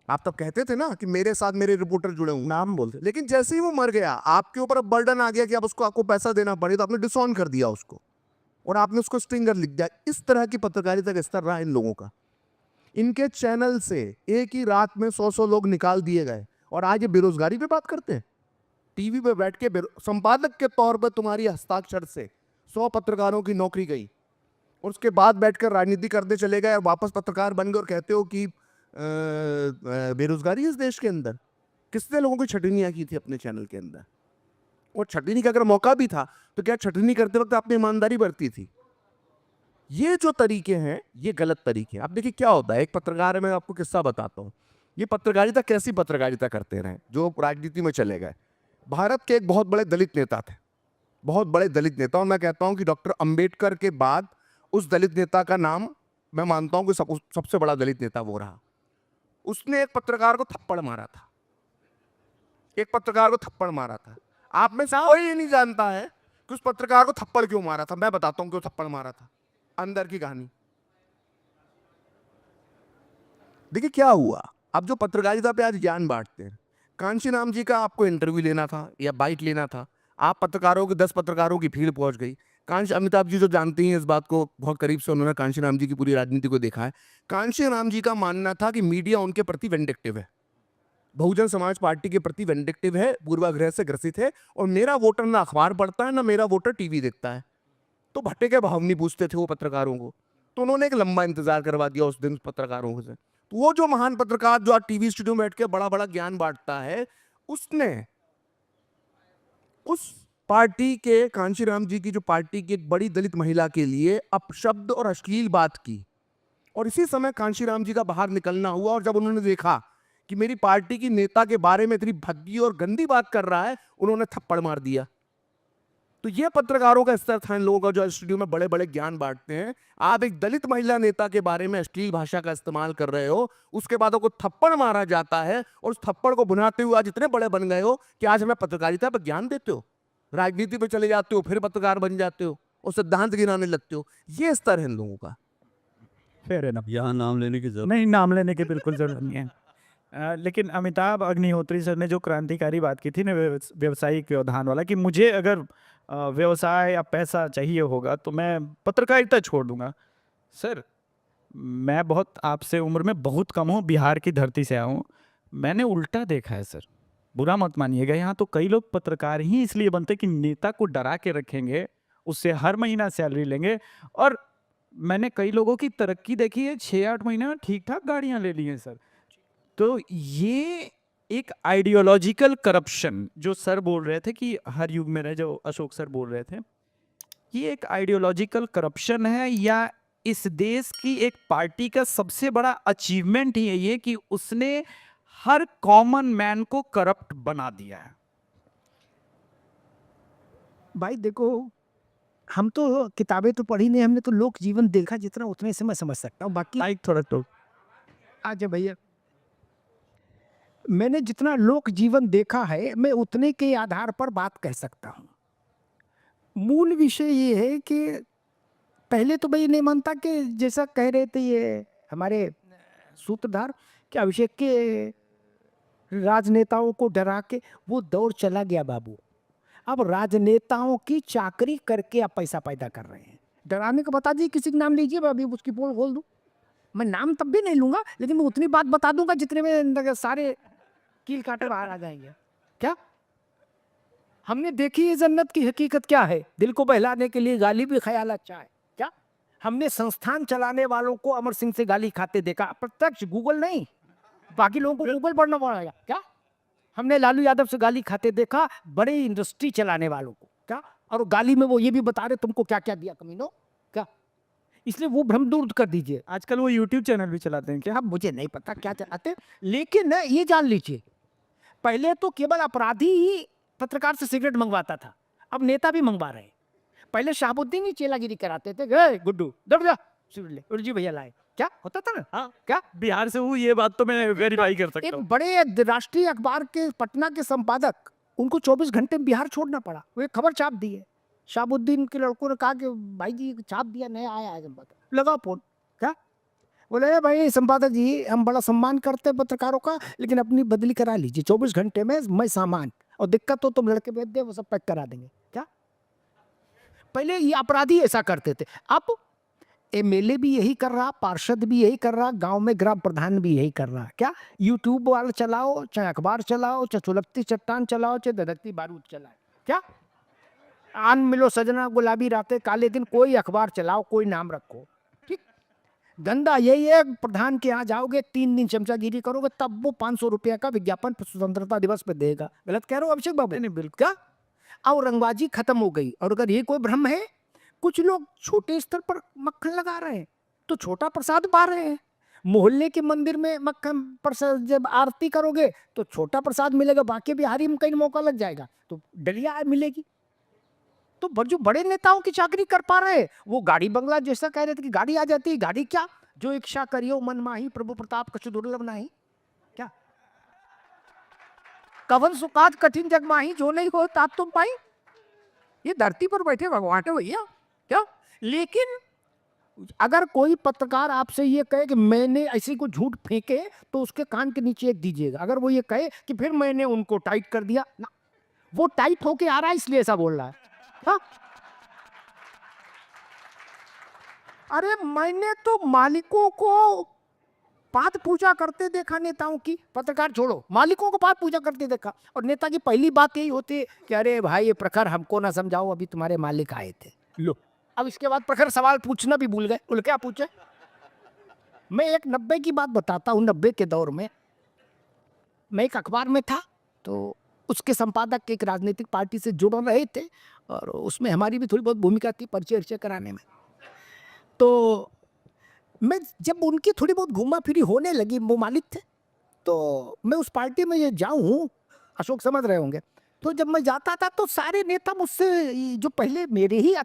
आप तब कहते थे ना कि मेरे साथ मेरे रिपोर्टर जुड़े हुए, नाम बोलते। लेकिन जैसे ही वो मर गया, आपके ऊपर अब बर्डन आ गया कि अब आपको पैसा देना पड़े, तो आपने डिसऑन कर दिया उसको और आपने उसको स्टिंगर लिख दिया। इस तरह की पत्रकारिता का स्तर रहा इन लोगों का। इनके चैनल से एक ही रात में 100 लोग निकाल दिए गए और आज ये बेरोजगारी पे बात करते हैं। टीवी पे बैठ के संपादक के तौर पर तुम्हारी हस्ताक्षर से 100 पत्रकारों की नौकरी गई और उसके बाद बैठकर राजनीति करते चले गए और वापस पत्रकार बन गए और कहते हो कि बेरोजगारी है इस देश के अंदर। किसने लोगों की छटनियाँ की थी अपने चैनल के अंदर? और छटनी का अगर मौका भी था तो क्या छटनी करते वक्त आपने ईमानदारी बरती थी? ये जो तरीके हैं ये गलत तरीके हैं। अब देखिए क्या होता है, एक पत्रकार है, मैं आपको किस्सा बताता हूँ। ये पत्रकारिता कैसी पत्रकारिता करते रहे जो राजनीति में चले गए। भारत के एक बहुत बड़े दलित नेता थे, बहुत बड़े दलित नेता, और मैं कहता हूँ कि डॉक्टर अंबेडकर के बाद उस दलित नेता का नाम मैं मानता हूँ कि सबसे बड़ा दलित नेता वो रहा। उसने एक पत्रकार को थप्पड़ मारा था, एक पत्रकार को थप्पड़ मारा था। आप में से कोई ये नहीं जानता है कि उस पत्रकार को थप्पड़ क्यों मारा था। मैं बताता हूँ क्यों थप्पड़ मारा था, अंदर की कहानी। देखिए क्या हुआ, अब जो पत्रकारिता पे आज ज्ञान बांटते हैं, कांशी राम जी का आपको इंटरव्यू लेना था या बाइट लेना था, आप पत्रकारों के 10 पत्रकारों की भीड़ पहुंच गई। कांशी, अमिताभ जी जो जानती हैं इस बात को बहुत करीब से, उन्होंने कांशी राम जी की पूरी राजनीति को देखा है। कांशी राम जी का मानना था कि मीडिया उनके प्रति वेंडिक्टिव है, बहुजन समाज पार्टी के प्रति वेंडिक्टिव है, पूर्वाग्रह से ग्रसित है, और मेरा वोटर ना अखबार पढ़ता है ना मेरा वोटर टीवी देखता है। तो भट्टे के भाव नहीं पूछते थे वो पत्रकारों को, तो उन्होंने एक लंबा इंतजार करवा दिया उस दिन पत्रकारों से। तो वो जो महान पत्रकार जो आज टीवी स्टूडियो में बैठ के बड़ा बड़ा ज्ञान बांटता है, उसने उस पार्टी के, कांशीराम जी की जो पार्टी की एक बड़ी दलित महिला के लिए अपशब्द और अश्लील बात की। और इसी समय कांशीराम जी का बाहर निकलना हुआ, और जब उन्होंने देखा कि मेरी पार्टी की नेता के बारे में इतनी भद्दी और गंदी बात कर रहा है, उन्होंने थप्पड़ मार दिया। तो यह पत्रकारों का स्तर था इन लोगों का जो स्टूडियो में बड़े बड़े ज्ञान बांटते हैं। आप एक दलित महिला नेता के बारे में अश्लील भाषा का इस्तेमाल कर रहे हो, उसके बाद आपको थप्पड़ मारा जाता है, और उस थप्पड़ को बुनाते हुए आज इतने बड़े बन गए हो कि आज हमें पत्रकारिता पर ज्ञान देते हो, राजनीति पे चले जाते हो, फिर पत्रकार बन जाते हो और सिद्धांत गिनाने लगते हो। ये स्तर है इन लोगों का। Fair enough. यहाँ नाम लेने की जरूरत नहीं, नाम लेने की बिल्कुल जरूरत नहीं है। लेकिन अमिताभ अग्निहोत्री सर ने जो क्रांतिकारी बात की थी ना, व्यवसायिक व्यवधान वाला, कि मुझे अगर व्यवसाय या पैसा चाहिए होगा तो मैं पत्रकारिता छोड़ दूंगा। सर, मैं बहुत आपसे उम्र में बहुत कम हूँ, बिहार की धरती से आया हूँ, मैंने उल्टा देखा है सर, बुरा मत मानिएगा। यहाँ तो कई लोग पत्रकार ही इसलिए बनते कि नेता को डरा के रखेंगे, उससे हर महीना सैलरी लेंगे। और मैंने कई लोगों की तरक्की देखी है, 6-8 महीने में ठीक ठाक गाड़ियाँ ले ली हैं सर। तो ये एक आइडियोलॉजिकल करप्शन जो सर बोल रहे थे कि हर युग में रहे, जो अशोक सर बोल रहे थे, ये एक आइडियोलॉजिकल करप्शन है, या इस देश की एक पार्टी का सबसे बड़ा अचीवमेंट ही है ये कि उसने हर कॉमन मैन को करप्ट बना दिया है। भाई देखो, हम तो किताबें तो पढ़ी नहीं, हमने तो लोक जीवन देखा जितना, उतने से मैं समझ सकता हूँ। बाकी लाइक थोड़ा तो आजा भैया, मैंने जितना लोक जीवन देखा है मैं उतने के आधार पर बात कह सकता हूँ। मूल विषय ये है कि पहले तो मैं ये नहीं मानता कि जैसा कह रहे थे ये हमारे सूत्रधार कि अभिषेक के राजनेताओं को डरा के वो दौर चला गया बाबू। अब राजनेताओं की चाकरी करके आप पैसा पैदा कर रहे हैं। डराने को बता दीजिए, किसी का नाम लीजिए, मैं अभी उसकी पोल खोल दूँ। मैं नाम तब भी नहीं लूंगा, लेकिन मैं उतनी बात बता दूंगा जितने में सारे कील काटे बाहर आ जाएंगे। क्या हमने देखी है जन्नत की हकीकत क्या है? दिल को बहलाने के लिए गाली भी ख्याल अच्छा है। क्या हमने संस्थान चलाने वालों को अमर सिंह से गाली खाते देखा, प्रत्यक्ष, गूगल नहीं, बाकी लोगों को गूगल पढ़ना पड़ेगा। क्या हमने लालू यादव से गाली खाते देखा, बड़े इंडस्ट्री चलाने वालों को। क्या और गाली में वो ये भी बता रहे तुमको क्या क्या दिया कमीनो। क्या इसलिए वो भ्रम दूर कर दीजिए। आजकल वो यूट्यूब चैनल भी चलाते हैं क्या? अब मुझे नहीं पता क्या चलाते, लेकिन ये जान लीजिए, पहले तो केवल अपराधी ही पत्रकार से सिगरेट मंगवाता था, अब नेता भी मंगवा रहे हैं। पहले शाहबुद्दीन ही चेलागिरी कराते थे, गए गुड्डू दौड़ जा सिगरेट ले, उर्जी भैया लाए। क्या होता था ना? हाँ, क्या बिहार से हूँ, ये बात तो मैं वेरीफाई कर सकता एक हूँ। बड़े राष्ट्रीय अखबार के पटना के संपादक, उनको 24 घंटे में बिहार छोड़ना पड़ा। वो एक खबर छाप दी है, शाहबुद्दीन के लड़कों ने कहा कि भाई जी छाप दिया, नया आया है संपादक, लगा फोन। क्या बोले, भाई संपादक जी हम बड़ा सम्मान करते हैं पत्रकारों का, लेकिन अपनी बदली करा लीजिए, 24 घंटे में मैं सामान, और दिक्कत हो तुम लड़के भेज दे, वो सब पैक करा देंगे। क्या पहले ये अपराधी ऐसा करते थे, अब एमएलए भी यही कर रहा, पार्षद भी यही कर रहा, गांव में ग्राम प्रधान भी यही कर रहा। क्या यूट्यूब वाला चलाओ, चाहे अखबार चलाओ, चाहे सुलगती चट्टान चलाओ, चाहे धधकती बारूद चलाओ, क्या आन मिलो सजना गुलाबी रातें काले दिन, कोई अखबार चलाओ, कोई नाम रखो, ठीक। धंधा यही है, प्रधान के यहाँ जाओगे 3 दिन चमचागिरी करोगे, तब वो 500 रुपया का विज्ञापन स्वतंत्रता दिवस पे देगा। गलत कह रहे हो अभिषेक बाबू? नहीं बिल्कुल। क्या अब रंगबाजी खत्म हो गई, और अगर ये कोई भ्रम है, कुछ लोग छोटे स्तर पर मक्खन लगा रहे हैं तो छोटा प्रसाद पा रहे हैं। मोहल्ले के मंदिर में मक्खन प्रसाद जब आरती करोगे तो छोटा प्रसाद मिलेगा, बाकी बिहारी में कहीं मौका लग जाएगा तो डलिया मिलेगी। तो जो बड़े नेताओं की चाकरी कर पा रहे हैं, वो गाड़ी बंगला जैसा कह रहे थे कि गाड़ी आ जाती है, गाड़ी क्या, जो इच्छा करियो मन माही, प्रभु प्रताप कछु दुर्लभ नाही। क्या कवन सुकात कठिन जग माही, जो नहीं हो तात तुम पाई। ये धरती पर बैठे भगवान है भैया, क्या। लेकिन अगर कोई पत्रकार आपसे ये कहे कि मैंने ऐसी को झूठ फेंके, तो उसके कान के नीचे एक दीजिएगा। अगर वो ये कहे कि फिर मैंने उनको टाइट कर दिया ना, वो टाइट होके आ रहा है इसलिए ऐसा बोल रहा है। हाँ? अरे मैंने तो मालिकों को पाद पूजा करते देखा नेताओं की, पत्रकार छोड़ो, मालिकों को पाद पूजा करते देखा। और नेता की पहली बात यही होती है कि अरे भाई ये प्रखर हमको ना समझाओ, अभी तुम्हारे मालिक आए थे। लो, अब इसके बाद प्रखर सवाल पूछना भी भूल गए। बोले क्या पूछे? मैं एक 90 की बात बताता हूँ। 90 के दौर में मैं एक अखबार में था, तो उसके संपादक एक राजनीतिक पार्टी से जुड़ रहे थे, और उसमें हमारी भी थोड़ी बहुत भूमिका थी परिचय कराने में। तो मैं जब उनकी थोड़ी बहुत घूमा फिरी होने लगी, वो मालिक थे, तो मैं उस पार्टी में ये जाऊँ, अशोक समझ रहे होंगे, तो जब मैं जाता था तो सारे नेता मुझसे जो पहले मेरे ही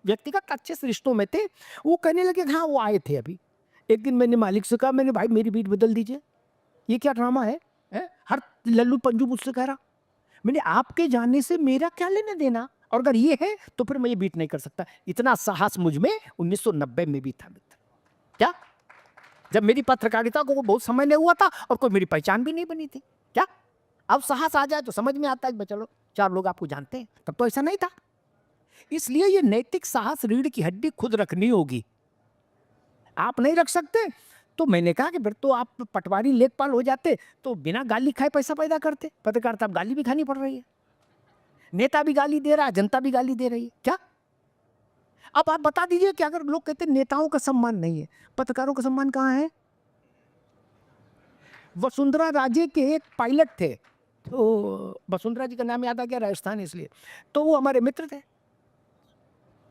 व्यक्तिगत अच्छे से रिश्तों में थे, वो कहने लगे हाँ वो आए थे अभी। एक दिन मैंने मालिक से कहा, मैंने भाई मेरी बीट बदल दीजिए, ये क्या ड्रामा है? हर लल्लू पंजू मुझसे कह रहा। मैंने आपके जाने से मेरा क्या लेने देना, और अगर ये है तो फिर मैं ये बीट नहीं कर सकता। इतना साहस मुझ में 1990 में भी था मित्र। क्या जब मेरी पत्रकारिता को बहुत समय नहीं हुआ था और कोई मेरी पहचान भी नहीं बनी थी। क्या अब साहस आ जाए तो समझ में आता है कि चलो 4 लोग आपको जानते हैं, तब तो ऐसा नहीं था। इसलिए ये नैतिक साहस रीढ़ की हड्डी खुद रखनी होगी। आप नहीं रख सकते तो मैंने कहा कि फिर तो आप पटवारी लेखपाल हो जाते, तो बिना गाली खाए पैसा पैदा करते। पत्रकारिता अब गाली भी खानी पड़ रही है, नेता भी गाली दे रहा है, जनता भी गाली दे रही है। क्या अब आप बता दीजिए कि अगर लोग कहते हैं नेताओं का सम्मान नहीं है, पत्रकारों का सम्मान कहाँ है? वसुंधरा राजे के एक पायलट थे, तो वसुंधरा जी का नाम याद आ गया, राजस्थान इसलिए, तो वो हमारे मित्र थे।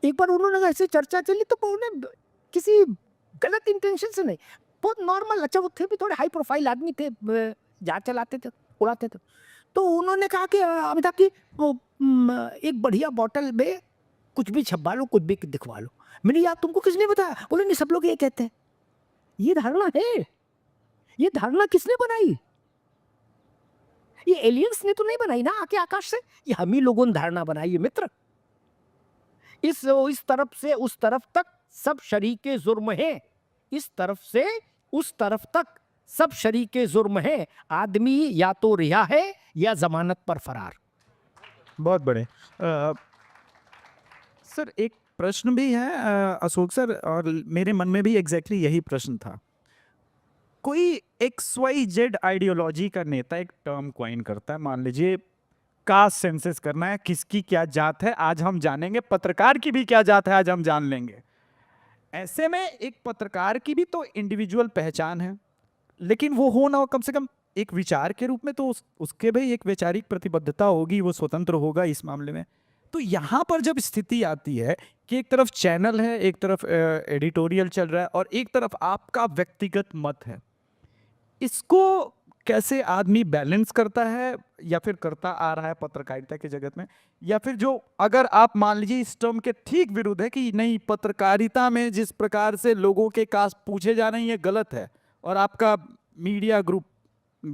एक बार उन्होंने ऐसे चर्चा चली, तो उन्होंने किसी गलत इंटेंशन से नहीं, बहुत नॉर्मल, अच्छा वो थे भी थोड़े हाई प्रोफाइल आदमी थे, जहाज चलाते थे, उड़ाते थे, तो उन्होंने कहा कि अमिताभ जी वो एक बढ़िया बॉटल में कुछ भी छपवा लो, कुछ भी दिखवा लो। मैंने यार तुमको किसने बताया? बोले नहीं सब लोग ये कहते हैं। ये धारणा है, ये धारणा किसने बनाई? ये एलियंस ने तो नहीं बनाई ना आके आकाश से, ये हम ही लोगों ने धारणा बनाई है मित्र। इस तरफ से उस तरफ तक सब शरीके जुर्म हैं, इस तरफ से उस तरफ तक सब शरीके जुर्म हैं। आदमी या तो रिहा है या जमानत पर फरार। बहुत बड़े सर एक प्रश्न भी है अशोक सर, और मेरे मन में भी एग्जैक्टली यही प्रश्न था। कोई XYZ आइडियोलॉजी का नेता एक टर्म क्वाइन करता है, मान लीजिए कास्ट सेंसस करना है, किसकी क्या जात है आज हम जानेंगे, पत्रकार की भी क्या जात है आज हम जान लेंगे। ऐसे में एक पत्रकार की भी तो इंडिविजुअल पहचान है, लेकिन वो हो ना हो कम से कम एक विचार के रूप में, तो उसके भी एक वैचारिक प्रतिबद्धता होगी, वो स्वतंत्र होगा इस मामले में। तो यहाँ पर जब स्थिति आती है कि एक तरफ चैनल है, एक तरफ एडिटोरियल चल रहा है, और एक तरफ आपका व्यक्तिगत मत है, इसको कैसे आदमी बैलेंस करता है, या फिर करता आ रहा है पत्रकारिता के जगत में? या फिर जो अगर आप मान लीजिए इस टर्म के ठीक विरुद्ध है कि नहीं, पत्रकारिता में जिस प्रकार से लोगों के कास्ट पूछे जा रहे हैं ये गलत है, और आपका मीडिया ग्रुप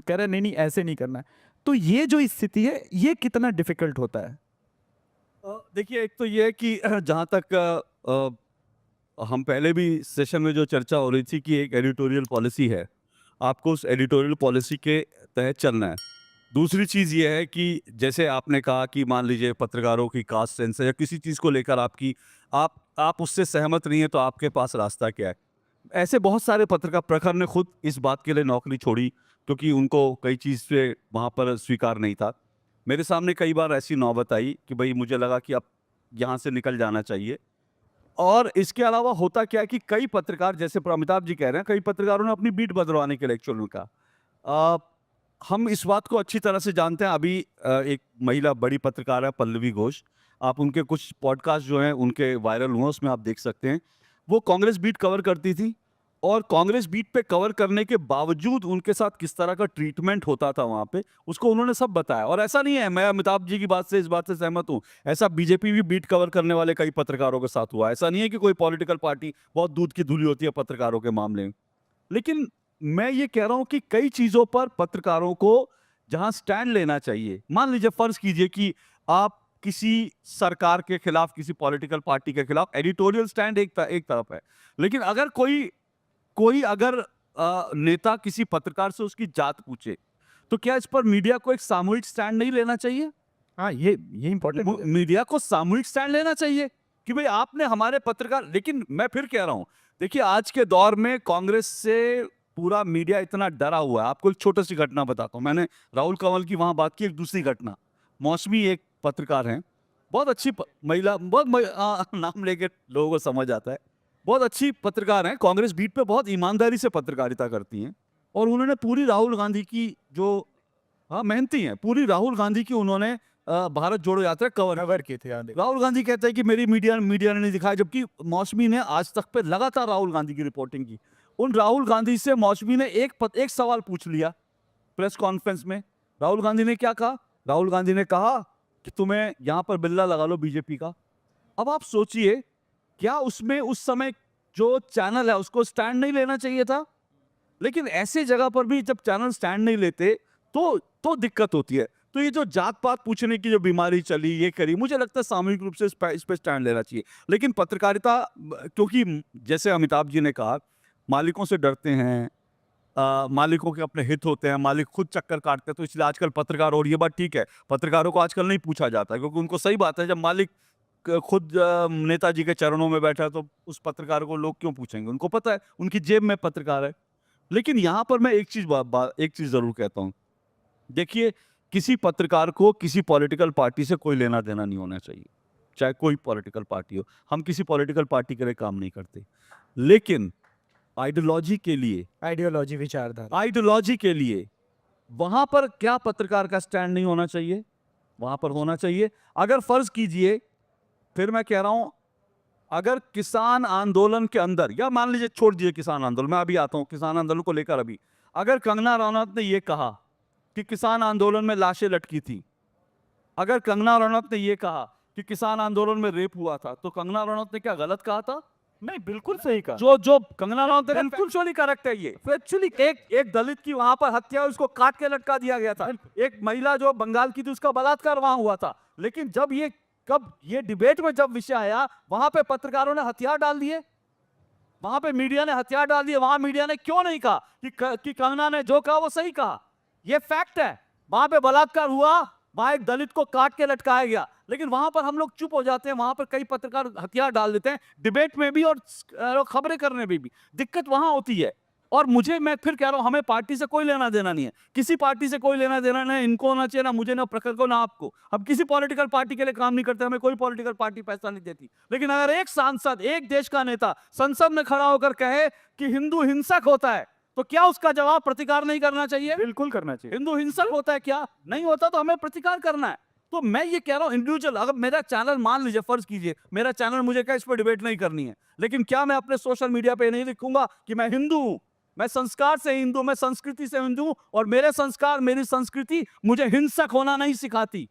कह रहे नहीं नहीं ऐसे नहीं करना है, तो ये जो स्थिति है ये कितना डिफिकल्ट होता है? देखिए, एक तो ये है कि जहाँ तक हम पहले भी सेशन में जो चर्चा हो रही थी कि एक एडिटोरियल पॉलिसी है, आपको उस एडिटोरियल पॉलिसी के तहत चलना है। दूसरी चीज़ ये है कि जैसे आपने कहा कि मान लीजिए पत्रकारों की कास्ट सेंस या किसी चीज़ को लेकर आप उससे सहमत नहीं है, तो आपके पास रास्ता क्या है? ऐसे बहुत सारे पत्रकार, प्रखर ने खुद इस बात के लिए नौकरी छोड़ी क्योंकि उनको कई चीज़ से वहाँ पर स्वीकार नहीं था। मेरे सामने कई बार ऐसी नौबत आई कि भाई मुझे लगा कि अब यहाँ से निकल जाना चाहिए। और इसके अलावा होता क्या है कि कई पत्रकार, जैसे अमिताभ जी कह रहे हैं, कई पत्रकारों ने अपनी बीट बदलवाने के लिए एक्चुअल का हम इस बात को अच्छी तरह से जानते हैं। अभी एक महिला बड़ी पत्रकार है पल्लवी घोष, आप उनके कुछ पॉडकास्ट जो हैं उनके वायरल हुए, उसमें आप देख सकते हैं। वो कांग्रेस बीट कवर करती थी और कांग्रेस बीट पे कवर करने के बावजूद उनके साथ किस तरह का ट्रीटमेंट होता था वहाँ पे, उसको उन्होंने सब बताया। और ऐसा नहीं है, मैं अमिताभ जी की बात से, इस बात से सहमत हूँ, ऐसा बीजेपी भी बीट कवर करने वाले कई पत्रकारों के साथ हुआ। ऐसा नहीं है कि कोई पॉलिटिकल पार्टी बहुत दूध की धुली होती है पत्रकारों के मामले में। लेकिन मैं ये कह रहा हूं कि कई चीजों पर पत्रकारों को जहां स्टैंड लेना चाहिए, मान लीजिए फर्ज कीजिए कि आप किसी सरकार के खिलाफ, किसी पॉलिटिकल पार्टी के खिलाफ, एडिटोरियल स्टैंड एक तरफ है, लेकिन अगर कोई अगर नेता किसी पत्रकार से उसकी जात पूछे, तो क्या इस पर मीडिया को एक सामूहिक स्टैंड नहीं लेना चाहिए? हाँ, ये इम्पोर्टेंट मीडिया को सामूहिक स्टैंड लेना चाहिए कि भाई आपने हमारे पत्रकार। लेकिन मैं फिर कह रहा हूं, देखिए आज के दौर में कांग्रेस से पूरा मीडिया इतना डरा हुआ है। आपको एक छोटी सी घटना बताता हूं, मैंने राहुल कंवल की वहां बात की, एक दूसरी घटना, मौसमी एक पत्रकार हैं, बहुत अच्छी महिला, नाम लेके लोगों को समझ आता है, बहुत अच्छी पत्रकार हैं, कांग्रेस बीट पे बहुत ईमानदारी से पत्रकारिता करती हैं। और उन्होंने पूरी राहुल गांधी की जो, हाँ मेहनती हैं, पूरी राहुल गांधी की उन्होंने भारत जोड़ो यात्रा कवर किए थे। राहुल गांधी कहते हैं कि मेरी मीडिया ने नहीं दिखाया, जबकि मौसमी ने आज तक पे लगातार राहुल गांधी की रिपोर्टिंग की। उन राहुल गांधी से मौसमी ने एक सवाल पूछ लिया प्रेस कॉन्फ्रेंस में। राहुल गांधी ने क्या कहा? राहुल गांधी ने कहा कि तुम्हें यहां पर बिल्ला लगा लो बीजेपी का। अब आप सोचिए, क्या उसमें उस समय जो चैनल है उसको स्टैंड नहीं लेना चाहिए था? लेकिन ऐसे जगह पर भी जब चैनल स्टैंड नहीं लेते तो दिक्कत होती है। तो ये जो जात पात पूछने की जो बीमारी चली, ये करी, मुझे लगता है सामूहिक रूप से इस पे स्टैंड लेना चाहिए। लेकिन पत्रकारिता, क्योंकि जैसे अमिताभ जी ने कहा, मालिकों से डरते हैं, मालिकों के अपने हित होते हैं, मालिक खुद चक्कर काटते हैं, तो इसलिए आजकल पत्रकार, और ये बात ठीक है, पत्रकारों को आजकल नहीं पूछा जाता, क्योंकि उनको सही बात है, जब मालिक खुद नेताजी के चरणों में बैठा है तो उस पत्रकार को लोग क्यों पूछेंगे? उनको पता है उनकी जेब में पत्रकार है। लेकिन यहाँ पर मैं एक चीज जरूर कहता हूँ, देखिए, किसी पत्रकार को किसी पॉलिटिकल पार्टी से कोई लेना देना नहीं होना चाहिए, चाहे कोई पॉलिटिकल पार्टी हो। हम किसी पॉलिटिकल पार्टी के लिए काम नहीं करते, लेकिन आइडियोलॉजी के लिए, विचारधारा, आइडियोलॉजी के लिए वहां पर क्या पत्रकार का स्टैंड नहीं होना चाहिए? वहां पर होना चाहिए। अगर फर्ज कीजिए, फिर मैं कह रहा हूं, अगर किसान आंदोलन के अंदर, या मान लीजिए छोड़ दीजिए किसान आंदोलन, मैं अभी आता हूं किसान आंदोलन को लेकर, अभी अगर कंगना रनौत ने यह कहा कि किसान आंदोलन में लाशें लटकी थी, अगर कंगना रनौत ने यह कहा कि किसान आंदोलन में रेप हुआ था, तो कंगना रनौत ने क्या गलत कहा था? नहीं, बिल्कुल सही कहा। जो कंगना रनौत ने फैक्चुअली करेक्ट है ये। फैक्चुअली एक दलित की वहां पर हत्या हुई, उसको काट के लटका दिया गया था। एक महिला जो बंगाल की थी, उसका बलात्कार वहां हुआ था। लेकिन जब ये डिबेट में जब विषय आया, वहां पे पत्रकारों ने हथियार डाल दिए, वहां पे मीडिया ने हथियार डाल दिए। वहां मीडिया ने क्यों नहीं कहा कि कंगना ने जो कहा वो सही कहा? ये फैक्ट है, वहां पे बलात्कार हुआ, वहां एक दलित को काट के लटकाया गया, लेकिन वहां पर हम लोग चुप हो जाते हैं। वहां पर कई पत्रकार हथियार डाल देते हैं, डिबेट में भी और खबरें करने में भी। दिक्कत वहां होती है। और मैं फिर कह रहा हूं, हमें पार्टी से कोई लेना देना नहीं है, किसी पार्टी से कोई लेना देना नहीं, इनको होना चाहिए, ना मुझे, ना प्रखर को, ना आपको। हम किसी पॉलिटिकल पार्टी के लिए काम नहीं करते, हमें कोई पॉलिटिकल पार्टी पैसा नहीं देती। लेकिन अगर एक सांसद, एक देश का नेता संसद में खड़ा होकर कहे कि हिंदू हिंसक होता है, तो क्या उसका जवाब प्रतिकार नहीं करना चाहिए? बिल्कुल करना चाहिए। हिंदू हिंसक होता है, क्या नहीं होता, तो हमें प्रतिकार करना है। तो मैं ये कह रहा हूं, इंडिविजुअल, अगर मेरा चैनल, मान लीजिए फर्ज कीजिए मेरा चैनल, मुझे क्या इस पर डिबेट नहीं करनी है, लेकिन क्या मैं अपने सोशल मीडिया पे नहीं लिखूंगा कि मैं हिंदू हूं, मैं संस्कार से हिंदू, मैं संस्कृति से हिंदू, और मेरे संस्कार, मेरी संस्कृति मुझे हिंसक होना नहीं सिखाती,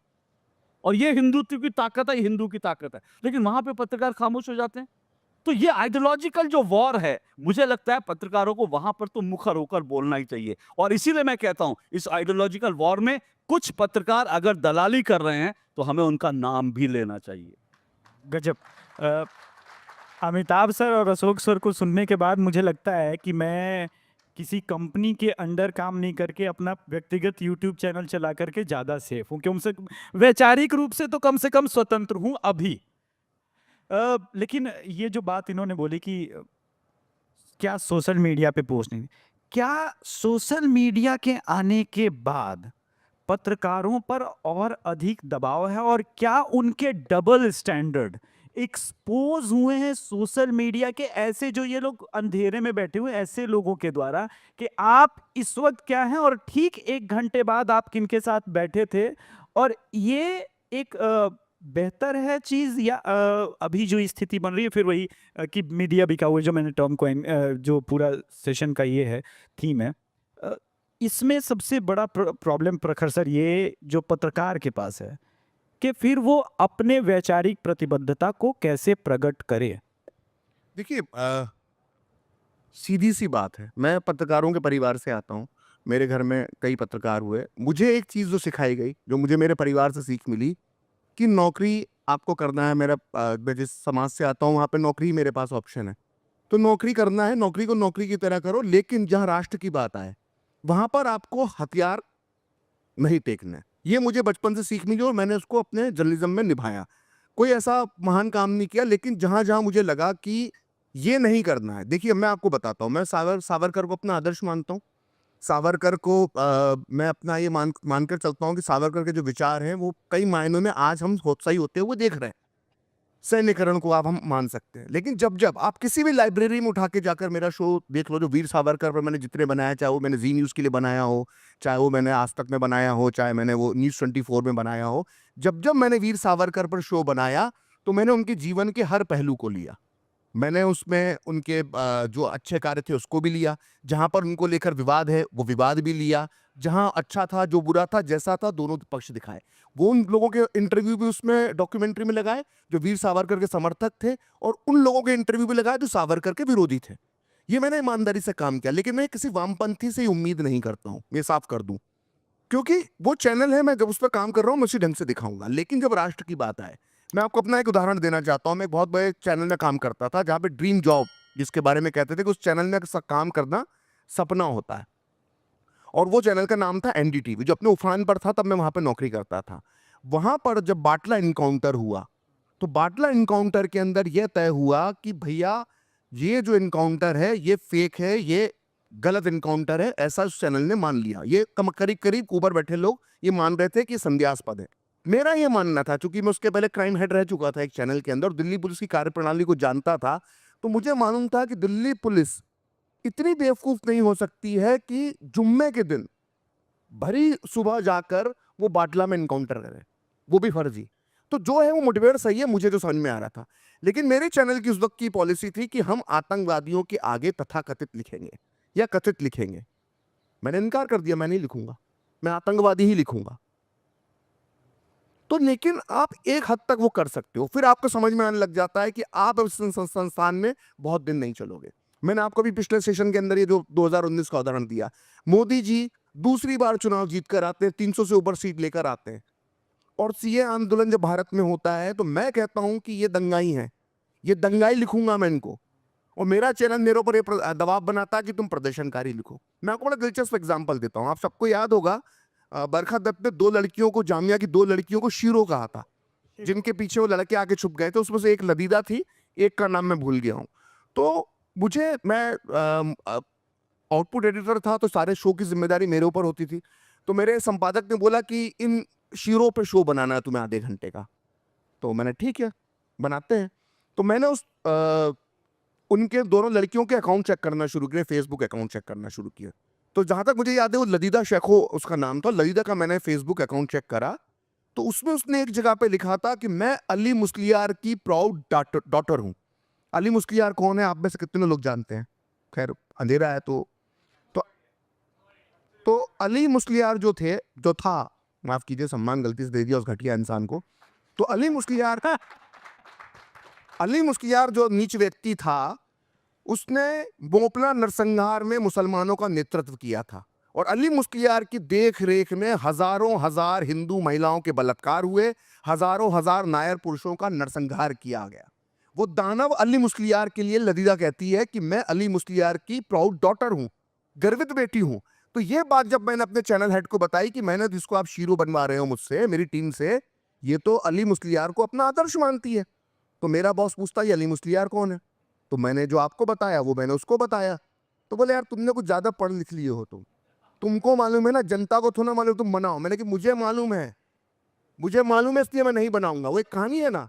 और ये हिंदुत्व की ताकत है, हिंदू की ताकत है। लेकिन वहां पे पत्रकार खामोश हो जाते हैं। तो ये आइडियोलॉजिकल जो वॉर है, मुझे लगता है पत्रकारों को वहां पर तो मुखर होकर बोलना ही चाहिए। और इसीलिए मैं कहता हूं, इस आइडियोलॉजिकल वॉर में कुछ पत्रकार अगर दलाली कर रहे हैं, तो हमें उनका नाम भी लेना चाहिए। गजब। अमिताभ सर और अशोक सर को सुनने के बाद मुझे लगता है कि मैं किसी कंपनी के अंडर काम नहीं करके अपना व्यक्तिगत यूट्यूब चैनल चला करके ज़्यादा सेफ हूँ, कि उनसे वैचारिक रूप से तो कम से कम स्वतंत्र हूँ अभी। लेकिन ये जो बात इन्होंने बोली कि क्या सोशल मीडिया पे पोस्ट नहीं, क्या सोशल मीडिया के आने के बाद पत्रकारों पर और अधिक दबाव है और क्या उनके डबल स्टैंडर्ड एक्सपोज हुए हैं सोशल मीडिया के ऐसे जो ये लोग अंधेरे में बैठे हुए ऐसे लोगों के द्वारा कि आप इस वक्त क्या हैं और ठीक 1 घंटे बाद आप किनके साथ बैठे थे और ये एक बेहतर है चीज़ या अभी जो स्थिति बन रही है फिर वही कि मीडिया बिका हुआ है, जो मैंने टर्म कॉइन जो पूरा सेशन का ये है थीम है, अ, इसमें सबसे बड़ा प्रॉब्लम प्रखर सर ये जो पत्रकार के पास है कि फिर वो अपने वैचारिक प्रतिबद्धता को कैसे प्रकट करे। देखिए सीधी सी बात है, मैं पत्रकारों के परिवार से आता हूँ, मेरे घर में कई पत्रकार हुए। मुझे एक चीज़ जो सिखाई गई, जो मुझे मेरे परिवार से सीख मिली कि नौकरी आपको करना है। मैं जिस समाज से आता हूँ वहाँ पे नौकरी ही मेरे पास ऑप्शन है, तो नौकरी करना है, नौकरी को नौकरी की तरह करो, लेकिन जहाँ राष्ट्र की बात आए वहाँ पर आपको हथियार नहीं टेकना है। ये मुझे बचपन से सीख मिली और मैंने उसको अपने जर्नलिज्म में निभाया। कोई ऐसा महान काम नहीं किया, लेकिन जहाँ-जहाँ मुझे लगा कि ये नहीं करना है। देखिए मैं आपको बताता हूँ, मैं सावरकर को अपना आदर्श मानता हूँ। सावरकर को मैं अपना ये मानकर चलता हूँ कि सावरकर के जो विचार हैं वो कई मायनों में आज हम सही होते हुए देख रहे हैं। सैन्यकरण को आप हम मान सकते हैं, लेकिन जब आप किसी भी लाइब्रेरी में उठा के जाकर मेरा शो देख लो, जो वीर सावरकर पर मैंने जितने बनाया, चाहे वो मैंने जी न्यूज़ के लिए बनाया हो, चाहे वो मैंने आज तक में बनाया हो, चाहे मैंने वो न्यूज़ 24 में बनाया हो, जब मैंने वीर सावरकर पर शो बनाया तो मैंने उनके जीवन के हर पहलू को लिया। मैंने उसमें उनके जो अच्छे कार्य थे उसको भी लिया, जहाँ पर उनको लेकर विवाद है वो विवाद भी लिया, जहाँ अच्छा था, जो बुरा था, जैसा था, दोनों पक्ष दिखाए। वो उन लोगों के इंटरव्यू भी उसमें डॉक्यूमेंट्री में लगाए जो वीर सावरकर के समर्थक थे, और उन लोगों के इंटरव्यू भी लगाए जो सावरकर के विरोधी थे। ये मैंने ईमानदारी से काम किया, लेकिन मैं किसी वामपंथी से उम्मीद नहीं करता हूँ, ये साफ कर दूं, क्योंकि वो चैनल है, मैं जब उस पर काम कर रहा हूँ मैं उसी ढंग से दिखाऊंगा। लेकिन जब राष्ट्र की बात आए, मैं आपको अपना एक उदाहरण देना चाहता हूँ। मैं एक बहुत बड़े चैनल में काम करता था जहाँ पे ड्रीम जॉब जिसके बारे में कहते थे कि उस चैनल में काम करना सपना होता है, और वो चैनल का नाम था एनडीटीवी, जो अपने उफान पर था। तब मैं वहाँ पे नौकरी करता था। वहाँ पर जब बाटला इनकाउंटर हुआ, तो बाटला इनकाउंटर के अंदर यह तय हुआ कि भैया ये जो इनकाउंटर है ये फेक है, ये गलत इनकाउंटर है, ऐसा उस चैनल ने मान लिया। ये करीब करीब ऊपर बैठे लोग ये मान रहे थे कि संदेहास्पद है। मेरा ये मानना था, चूंकि मैं उसके पहले क्राइम हेड रह चुका था एक चैनल के अंदर और दिल्ली पुलिस की कार्यप्रणाली को जानता था, तो मुझे मालूम था कि दिल्ली पुलिस इतनी बेवकूफ नहीं हो सकती है कि जुम्मे के दिन भरी सुबह जाकर वो बाटला में इनकाउंटर करे, वो भी फर्जी। तो जो है वो मोटिवेट सही है, मुझे जो समझ में आ रहा था। लेकिन मेरे चैनल की उस वक्त की पॉलिसी थी कि हम आतंकवादियों के आगे तथाकथित लिखेंगे या कथित लिखेंगे। मैंने इनकार कर दिया, मैं नहीं लिखूंगा, मैं आतंकवादी ही लिखूंगा। तो लेकिन आप एक हद तक वो कर सकते हो, फिर आपको समझ में आने लग जाता है कि आप इस संस्थान में बहुत दिन नहीं चलोगे। मैंने आपको भी पिछले सेशन के अंदर ये जो 2019 का उदाहरण दिया, मोदी जी दूसरी बार चुनाव जीत कर आते हैं, 300 से ऊपर सीट लेकर आते हैं, और सीए आंदोलन जब भारत में होता है तो मैं कहता हूं कि ये दंगाई है, ये दंगाई लिखूंगा मैं इनको, और मेरा चैनल मेरे ऊपर ये दबाव बनाता है कि तुम प्रदर्शनकारी लिखो। मैं आपको बड़ा दिलचस्प एग्जाम्पल देता हूँ। आप सबको याद होगा बरखा दत्त ने 2 लड़कियों को, जामिया की 2 लड़कियों को शीरो कहा था, जिनके पीछे वो लड़के आके छुप गए थे। उसमें से एक लदीदा थी, एक का नाम मैं भूल गया हूँ। तो मुझे, मैं आउटपुट एडिटर था, तो सारे शो की जिम्मेदारी मेरे ऊपर होती थी। तो मेरे संपादक ने बोला कि इन शीरो पे शो बनाना है तुम्हें आधे घंटे का। तो मैंने ठीक है बनाते हैं। तो मैंने उनके दोनों लड़कियों के अकाउंट चेक करना शुरू किए, फेसबुक अकाउंट चेक करना शुरू किया। तो जहां तक मुझे याद है वो लदीदा शेखो उसका नाम था, लदीदा का मैंने फेसबुक अकाउंट चेक करा, तो उसमें उसने एक जगह पे लिखा था कि मैं अली मुस्लियार की प्राउड डॉटर हूं। अली मुस्लियार कौन है, आप में से कितने लोग जानते हैं? खैर अंधेरा है तो अली मुस्लियार जो था, माफ कीजिए सम्मान गलती से दे दिया उस घटिया इंसान को। तो अली मुस्लियार जो नीच व्यक्ति था, उसने मोपला नरसंहार में मुसलमानों का नेतृत्व किया था, और अली मुस्लियार की देख रेख में हजारों हजार हिंदू महिलाओं के बलात्कार हुए, हजारों हजार नायर पुरुषों का नरसंहार किया गया। वो दानव अली मुस्लियार के लिए लदीदा कहती है कि मैं अली मुस्लियार की प्राउड डॉटर हूं, गर्वित बेटी हूं। तो ये बात जब मैंने अपने चैनल हेड को बताई कि मैंने जिसको आप शीरो बनवा रहे हो मुझसे, मेरी टीम से, ये तो अली मुस्लियार को अपना आदर्श मानती है। तो मेरा बॉस पूछता ये अली मुस्लियार कौन है? तो मैंने जो आपको बताया वो मैंने उसको बताया। तो बोले यार तुमने कुछ ज्यादा पढ़ लिख लिए हो तुम। तुमको मालूम है ना, जनता को थोड़ा मालूम, तुम बनाओ। मैंने कि मुझे मालूम है, मुझे मालूम है, इसलिए मैं नहीं बनाऊंगा। वो एक कहानी है ना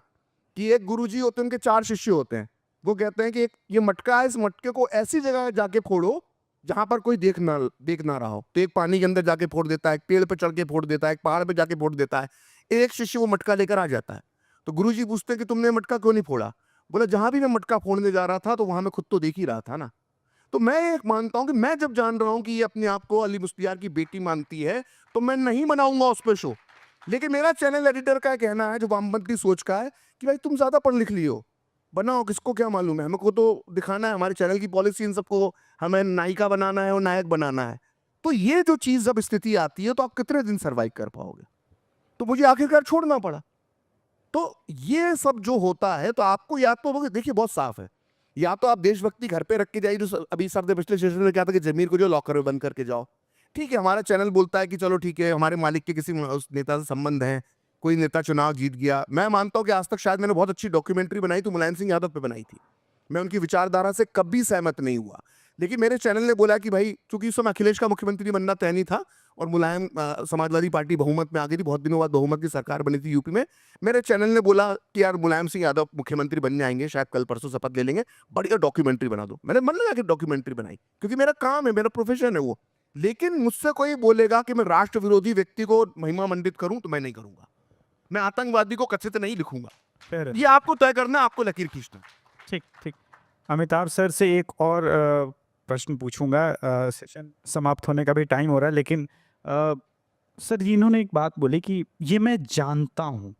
कि एक गुरुजी होते हैं, उनके 4 शिष्य होते हैं। वो कहते हैं कि एक ये मटका है, इस मटके को ऐसी जगह जाके फोड़ो जहां पर कोई देख ना रहा हो। तो एक पानी के अंदर जाके फोड़ देता है, एक पेड़ पे चढ़ के फोड़ देता है, एक पहाड़ पे जाके फोड़ देता है। एक शिष्य वो मटका लेकर आ जाता है। तो गुरुजी पूछते हैं कि तुमने मटका क्यों नहीं फोड़ा? बोला जहां भी मैं मटका फोड़ने जा रहा था तो वहां मैं खुद तो देख ही रहा था ना। तो मैं एक मानता हूं कि मैं जब जान रहा हूं कि ये अपने आप को अली मुफ्तियार की बेटी मानती है, तो मैं नहीं बनाऊंगा उस पर शो। लेकिन मेरा चैनल एडिटर का कहना है, जो वामपंथी सोच का है, कि भाई तुम ज्यादा पढ़ लिख लियो, बनाओ, किसको क्या मालूम है, हमको तो दिखाना है, हमारे चैनल की पॉलिसी इन सबको, हमें नायिका बनाना है और नायक बनाना है। तो ये जो चीज जब स्थिति आती है तो आप कितने दिन सर्वाइव कर पाओगे? तो मुझे आखिरकार छोड़ना पड़ा। तो ये सब जो होता है, तो आपको या तो देखिए बहुत साफ है, या तो आप देशभक्ति घर पे रख के जाइए, जो अभी सर ने पिछले सेशन में क्या था कि जमीर को जो लॉकर में बंद करके जाओ। ठीक है, हमारा चैनल बोलता है कि चलो ठीक है, हमारे मालिक के किसी उस नेता से संबंध है, कोई नेता चुनाव जीत गया। मैं मानता हूं कि आज तक शायद मैंने बहुत अच्छी डॉक्यूमेंट्री बनाई तो मुलायम सिंह यादव पे बनाई थी। मैं उनकी विचारधारा से कभी सहमत नहीं हुआ, लेकिन मेरे चैनल ने बोला कि भाई, चूंकि उस समय अखिलेश का मुख्यमंत्री बनना तय नहीं था और मुलायम समाजवादी पार्टी बहुमत में आ गई थी, बहुत दिनों बाद बहुमत की सरकार बनी थी यूपी में। मेरे चैनल ने बोला कि यार मुलायम सिंह यादव मुख्यमंत्री बन जाएंगे, शायद कल परसों शपथ ले लेंगे, बढ़िया डॉक्यूमेंट्री बना दो। मैंने मन लगा कि डॉक्यूमेंट्री बनाई, क्योंकि मेरा काम है, मेरा प्रोफेशन है वो। लेकिन मुझसे कोई बोलेगा कि मैं राष्ट्र विरोधी व्यक्ति को महिमा मंडित करूं, तो मैं नहीं करूंगा। मैं आतंकवादी को कथित नहीं लिखूंगा। फिर ये आपको तय करना है, आपको लकीर खींचना है। ठीक ठीक। अमिताभ सर से एक और प्रश्न पूछूंगा, सेशन समाप्त होने का भी टाइम हो रहा है, लेकिन सर जी इन्होंने एक बात बोली कि ये मैं जानता हूँ।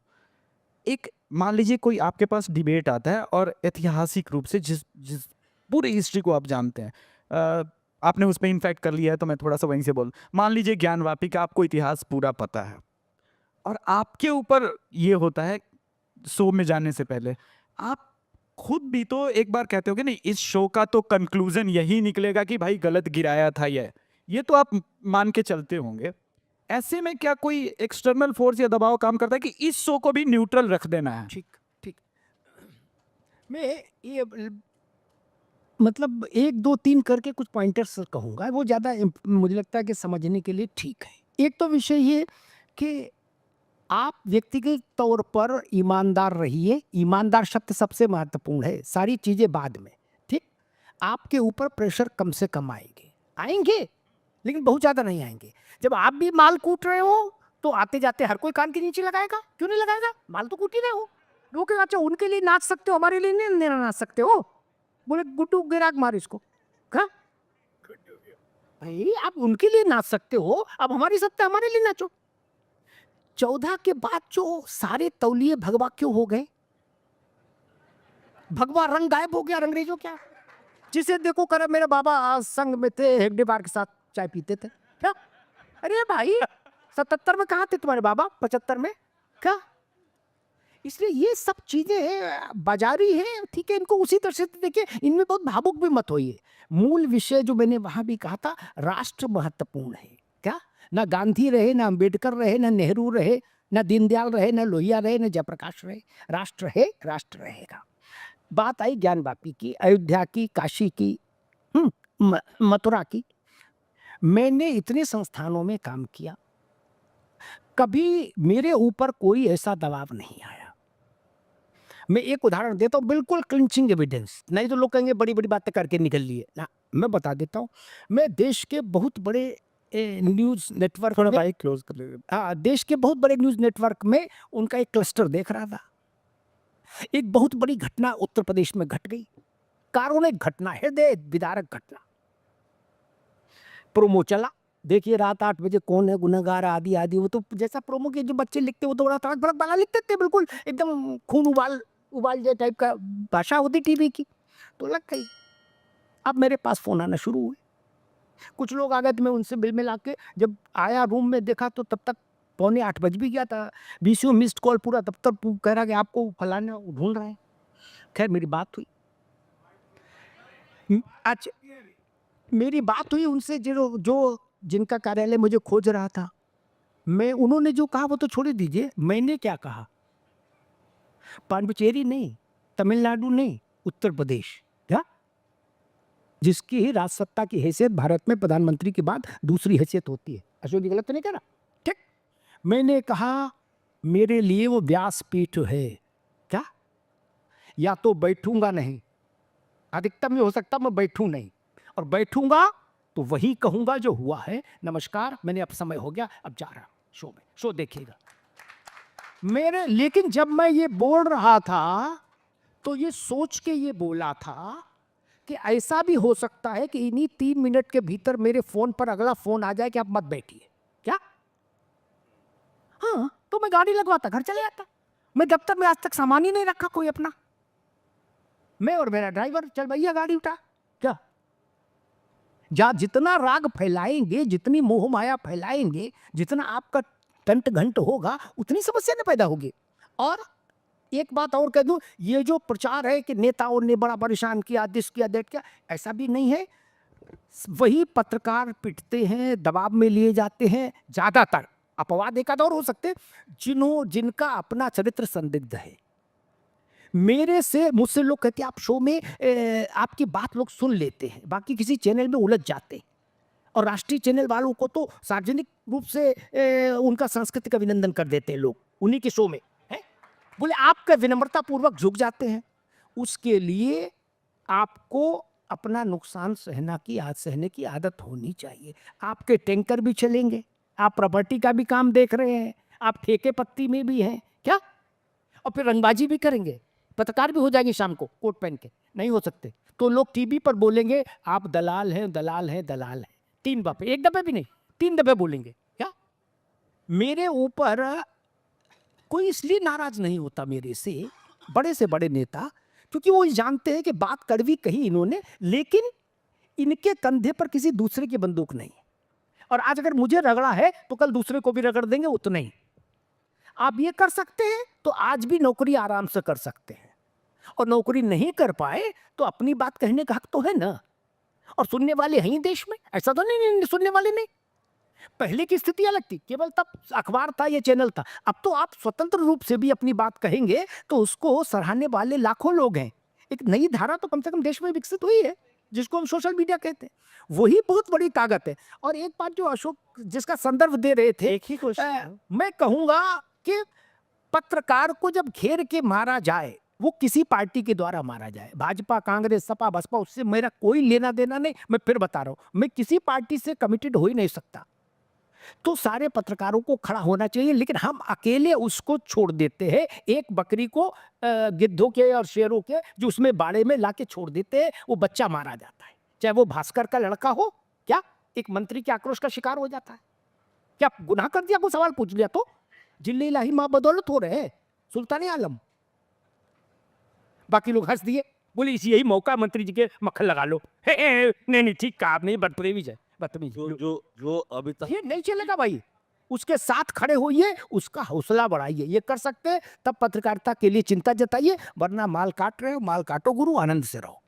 एक मान लीजिए कोई आपके पास डिबेट आता है और ऐतिहासिक रूप से जिस जिस पूरी हिस्ट्री को आप जानते हैं, आपने उस पर इन्फैक्ट कर लिया है, तो मैं थोड़ा सा वहीं से बोल, मान लीजिए ज्ञानवापी का आपको इतिहास पूरा पता है और आपके ऊपर ये होता है शो में जाने से पहले, आप खुद भी तो एक बार कहते हो कि नहीं इस शो का तो कंक्लूजन यही निकलेगा कि भाई गलत गिराया था, ये तो आप मान के चलते होंगे। ऐसे में क्या कोई एक्सटर्नल फोर्स या दबाव काम करता है कि इस शो को भी न्यूट्रल रख देना है? ठीक ठीक। मैं ये मतलब 1 2 3 करके कुछ पॉइंटर्स कहूँगा, वो ज़्यादा मुझे लगता है कि समझने के लिए ठीक है। एक तो विषय ये कि आप व्यक्तिगत तौर पर ईमानदार रहिए। ईमानदार शब्द सबसे महत्वपूर्ण है, सारी चीज़ें बाद में, ठीक? आपके ऊपर प्रेशर कम से कम आएंगे, लेकिन बहुत ज़्यादा नहीं आएंगे। जब आप भी माल कूट रहे हो तो आते जाते हर कोई कान के नीचे लगाएगा, क्यों नहीं लगाएगा? माल तो कूट ही रहे हो। लोग कहेंगे, अच्छा उनके लिए नाच सकते हो, हमारे लिए नहीं नाच सकते हो। बोले गुड्डू गिराक मार इसको। हाँ भाई, आप उनके लिए नाच सकते हो, अब हमारी सत्ता, हमारे लिए नाचो। 14 के बाद जो सारे तौलिए भगवा क्यों हो गए? भगवा रंग गायब हो गया, अंग्रेजों क्या, जिसे देखो कर मेरे बाबा संग में थे, हेगड़े बार के साथ चाय पीते थे क्या? अरे भाई 77 में कहाँ थे तुम्हारे बाबा, 75 में क्या? इसलिए ये सब चीजें बाजारी है, ठीक है, इनको उसी तरह से देखिए, इनमें बहुत भावुक भी मत होइए। मूल विषय जो मैंने वहां भी कहा था, राष्ट्र महत्वपूर्ण है क्या? ना गांधी रहे, ना अंबेडकर रहे, ना नेहरू रहे, ना दीनदयाल रहे, ना लोहिया रहे, ना जयप्रकाश रहे, राष्ट्र है, राष्ट्र रहेगा। बात आई ज्ञानवापी की, अयोध्या की, काशी की, मथुरा की। मैंने इतने संस्थानों में काम किया, कभी मेरे ऊपर कोई ऐसा दबाव नहीं आया। मैं एक उदाहरण देता हूँ, बिल्कुल क्लिंचिंग एविडेंस, नहीं तो लोग कहेंगे बड़ी बड़ी बातें करके निकल लिए ना। मैं बता देता हूँ, मैं देश के बहुत बड़े न्यूज़ नेटवर्क, थोड़ा बाइक क्लोज कर लीजिए। हाँ, देश के बहुत बड़े न्यूज़ नेटवर्क में उनका एक क्लस्टर देख रहा था। एक बहुत बड़ी घटना उत्तर प्रदेश में घट गई, कारुणिक घटना, हृदय विदारक घटना। प्रोमो चला, देखिए रात 8 बजे कौन है गुनहगार आदि आदि, वो तो जैसा प्रोमो के जो बच्चे लिखते वो तो बड़ा तड़क भड़क वाला लिखते थे, बिल्कुल एकदम खून उबाल जे टाइप का भाषा होती टीवी की, तो लग गई। अब मेरे पास फोन आना शुरू हुए, कुछ लोग आ गए तो मैं उनसे बिल मिला के जब आया रूम में देखा तो तब तक 7:45 बज भी गया था। बीसीओ मिस्ड कॉल पूरा दफ्तर कह रहा कि आपको फलाना ढूंढ रहे हैं। खैर मेरी बात हुई, अच्छा मेरी बात हुई उनसे जो जिनका कार्यालय मुझे खोज रहा था। मैं उन्होंने जो कहा वो तो छोड़ दीजिए, मैंने क्या कहा, पांडिचेरी नहीं, तमिलनाडु नहीं, उत्तर प्रदेश। क्या जिसकी ही राजसत्ता की हैसियत भारत में प्रधानमंत्री के बाद दूसरी हैसियत होती है। अशोक जी गलत तो नहीं कह रहा? ठीक। मैंने कहा मेरे लिए वो व्यासपीठ है। क्या? या तो बैठूंगा नहीं, अधिकतम ये हो सकता मैं बैठूं नहीं, और बैठूंगा तो वही कहूंगा जो हुआ है। नमस्कार, मैंने अब समय हो गया, अब जा रहा शो में, शो देखिएगा मेरे। लेकिन जब मैं ये बोल रहा था तो ये सोच के ये बोला था कि ऐसा भी हो सकता है कि इन्हीं 3 मिनट के भीतर मेरे फोन पर अगला फोन आ जाए कि आप मत बैठिए। क्या? हाँ, तो मैं गाड़ी लगवाता, घर चले जाता। मैं दफ्तर में आज तक सामान ही नहीं रखा कोई अपना, मैं और मेरा ड्राइवर, चल भैया गाड़ी उठा। क्या? जितना राग फैलाएंगे, जितनी मोह माया फैलाएंगे, जितना आपका टंट घंट होगा, उतनी समस्या न पैदा होगी। और एक बात और कह दूं, ये जो प्रचार है कि नेताओं ने बड़ा परेशान किया, दिस किया, दैट किया, ऐसा भी नहीं है। वही पत्रकार पिटते हैं, दबाव में लिए जाते हैं, ज्यादातर। अपवाद एक आधा और हो सकते हैं जिनका अपना चरित्र संदिग्ध है। मुझसे लोग कहते हैं आप शो में आपकी बात लोग सुन लेते हैं, बाकी किसी चैनल में उलझ जाते हैं, और राष्ट्रीय चैनल वालों को तो सार्वजनिक रूप से उनका सांस्कृतिक अभिनंदन कर देते हैं लोग उन्हीं के शो में, है? बोले आपका विनम्रता पूर्वक झुक जाते हैं। उसके लिए आपको अपना नुकसान सहने की आदत होनी चाहिए। आपके टैंकर भी चलेंगे, आप प्रॉपर्टी का भी काम देख रहे हैं, आप ठेके पत्ती में भी हैं, क्या? और फिर रंगबाजी भी करेंगे, पत्रकार भी हो जाएंगे शाम को कोट पहन के, नहीं हो सकते तो लोग टीवी पर बोलेंगे आप दलाल हैं, दलाल हैं, दलाल हैं। 3 दफे, 1 दफे भी नहीं, 3 दफे बोलेंगे। क्या? मेरे ऊपर कोई इसलिए नाराज नहीं होता मेरे से, बड़े से बड़े नेता, क्योंकि वो जानते हैं कि बात कड़वी कही इन्होंने, लेकिन इनके कंधे पर किसी दूसरे की बंदूक नहीं। और आज अगर मुझे रगड़ा है तो कल दूसरे को भी रगड़ देंगे, उतना ही। आप ये कर सकते हैं तो आज भी नौकरी आराम से कर सकते हैं, और नौकरी नहीं कर पाए तो अपनी बात कहने का हक तो है ना। और सुनने वाले हैं देश में, ऐसा तो नहीं सुनने वाले नहीं। पहले की स्थिति अलग थी, केवल तब अखबार था, ये चैनल था। अब तो आप स्वतंत्र रूप से भी अपनी बात कहेंगे तो उसको सराहने वाले लाखों लोग हैं। एक नई धारा तो कम से कम देश में विकसित हुई है, जिसको हम सोशल मीडिया कहते हैं। वही बहुत बड़ी ताकत है। और एक बात जो अशोक जिसका संदर्भ दे रहे थे, एक ही क्वेश्चन मैं कहूंगा कि पत्रकार को जब घेर के मारा जाए, वो किसी पार्टी के द्वारा मारा जाए, भाजपा, कांग्रेस, सपा, बसपा, उससे मेरा कोई लेना देना नहीं। मैं फिर बता रहा हूं, मैं किसी पार्टी से कमिटेड हो ही नहीं सकता। तो सारे पत्रकारों को खड़ा होना चाहिए, लेकिन हम अकेले उसको छोड़ देते हैं। एक बकरी को गिद्धों के और शेरों के जो उसमें बाड़े में लाके छोड़ देते हैं, वो बच्चा मारा जाता है, चाहे वो भास्कर का लड़का हो। क्या? एक मंत्री के आक्रोश का शिकार हो जाता है। क्या गुनाह कर दिया? कोई सवाल पूछ लिया तो जिले इलाही माँ बदौलत हो रहे हैं, सुल्तान आलम। बाकी लोग हंस दिए, बोले इसी यही मौका मंत्री जी के मक्खन लगा लो। नहीं नहीं, ठीक कहा आपने, बदतमीज है, बदतमीज। जो अभी तक ये नहीं चलेगा भाई, उसके साथ खड़े होइए, उसका हौसला बढ़ाइए। ये कर सकते हैं तब पत्रकारिता के लिए चिंता जताइए, वरना माल काट रहे हो, माल काटो गुरु, आनंद से रहो।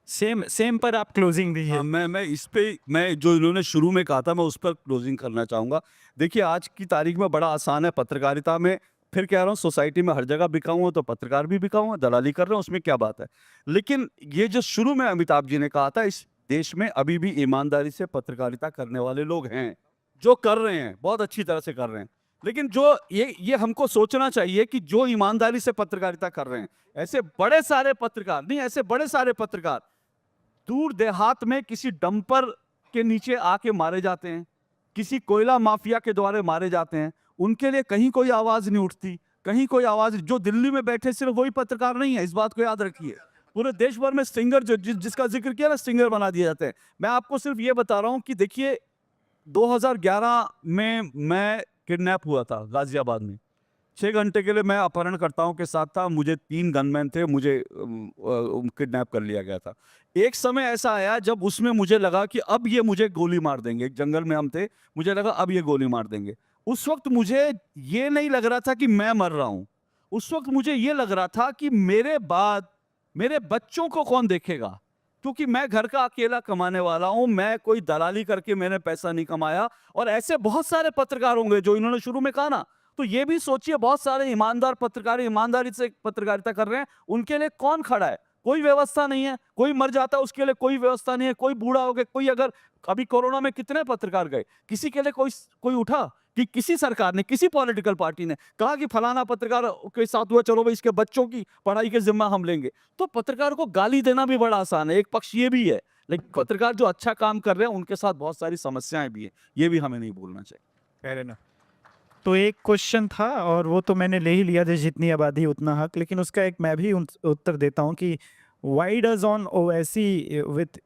सेम पर आप क्लोजिंग दीजिए। मैं इस पे, मैं जो इन्होंने शुरू में कहा था, मैं उस पर क्लोजिंग करना चाहूंगा। देखिए, आज की तारीख में बड़ा आसान है पत्रकारिता में, फिर कह रहा हूँ सोसाइटी में हर जगह बिका हुआ, तो पत्रकार भी बिका हुआ, दलाली कर रहे हैं, उसमें क्या बात है। लेकिन ये जो शुरू में अमिताभ जी ने कहा था, इस देश में अभी भी ईमानदारी से पत्रकारिता करने वाले लोग हैं, जो कर रहे हैं, बहुत अच्छी तरह से कर रहे हैं। लेकिन जो ये हमको सोचना चाहिए कि जो ईमानदारी से पत्रकारिता कर रहे हैं, ऐसे बड़े सारे पत्रकार दूर देहात में किसी डंपर के नीचे आके मारे जाते हैं, किसी कोयला माफिया के द्वारा मारे जाते हैं, उनके लिए कहीं कोई आवाज नहीं उठती, कहीं कोई आवाज। जो दिल्ली में बैठे सिर्फ वही पत्रकार नहीं है, इस बात को याद रखिए। पूरे देश भर में स्टिंगर जिसका जिक्र किया ना, स्टिंगर बना दिए जाते हैं। मैं आपको सिर्फ ये बता रहा हूं कि देखिए, 2011 में मैं किडनैप हुआ था गाजियाबाद में। 6 घंटे के लिए मैं अपहरणकर्ताओं के साथ था, मुझे 3 गनमैन थे, मुझे किडनैप कर लिया गया था। एक समय ऐसा आया जब उसमें मुझे लगा कि अब ये मुझे गोली मार देंगे। एक जंगल में हम थे, मुझे लगा अब ये गोली मार देंगे। उस वक्त मुझे ये नहीं लग रहा था कि मैं मर रहा हूं, उस वक्त मुझे ये लग रहा था कि मेरे बाद मेरे बच्चों को कौन देखेगा, क्योंकि मैं घर का अकेला कमाने वाला हूं, मैं कोई दलाली करके मैंने पैसा नहीं कमाया। और ऐसे बहुत सारे पत्रकार होंगे जो इन्होंने शुरू में कहा ना, तो ये भी सोचिए, बहुत सारे ईमानदार पत्रकार ईमानदारी से पत्रकारिता कर रहे हैं, उनके लिए कौन खड़ा है? कोई व्यवस्था नहीं है, कोई मर जाता है उसके लिए कोई व्यवस्था नहीं है, कोई बूढ़ा हो गया, कोई अगर अभी कोरोना में कितने पत्रकार गए, किसी के लिए कोई उठा कि किसी सरकार ने, किसी पॉलिटिकल पार्टी ने कहा कि फलाना पत्रकार के साथ हुआ, चलो भाई इसके बच्चों की पढ़ाई के जिम्मा हम लेंगे। तो पत्रकार को गाली देना भी बड़ा आसान है, एक पक्ष ये भी है, लेकिन पत्रकार जो अच्छा काम कर रहे हैं उनके साथ बहुत सारी समस्याएं भी है, ये भी हमें नहीं भूलना चाहिए। तो एक क्वेश्चन था और वो तो मैंने ले ही लिया था, जितनी आबादी उतना हक, लेकिन उसका एक मैं भी उत्तर देता हूँ कि why does on Owaisi with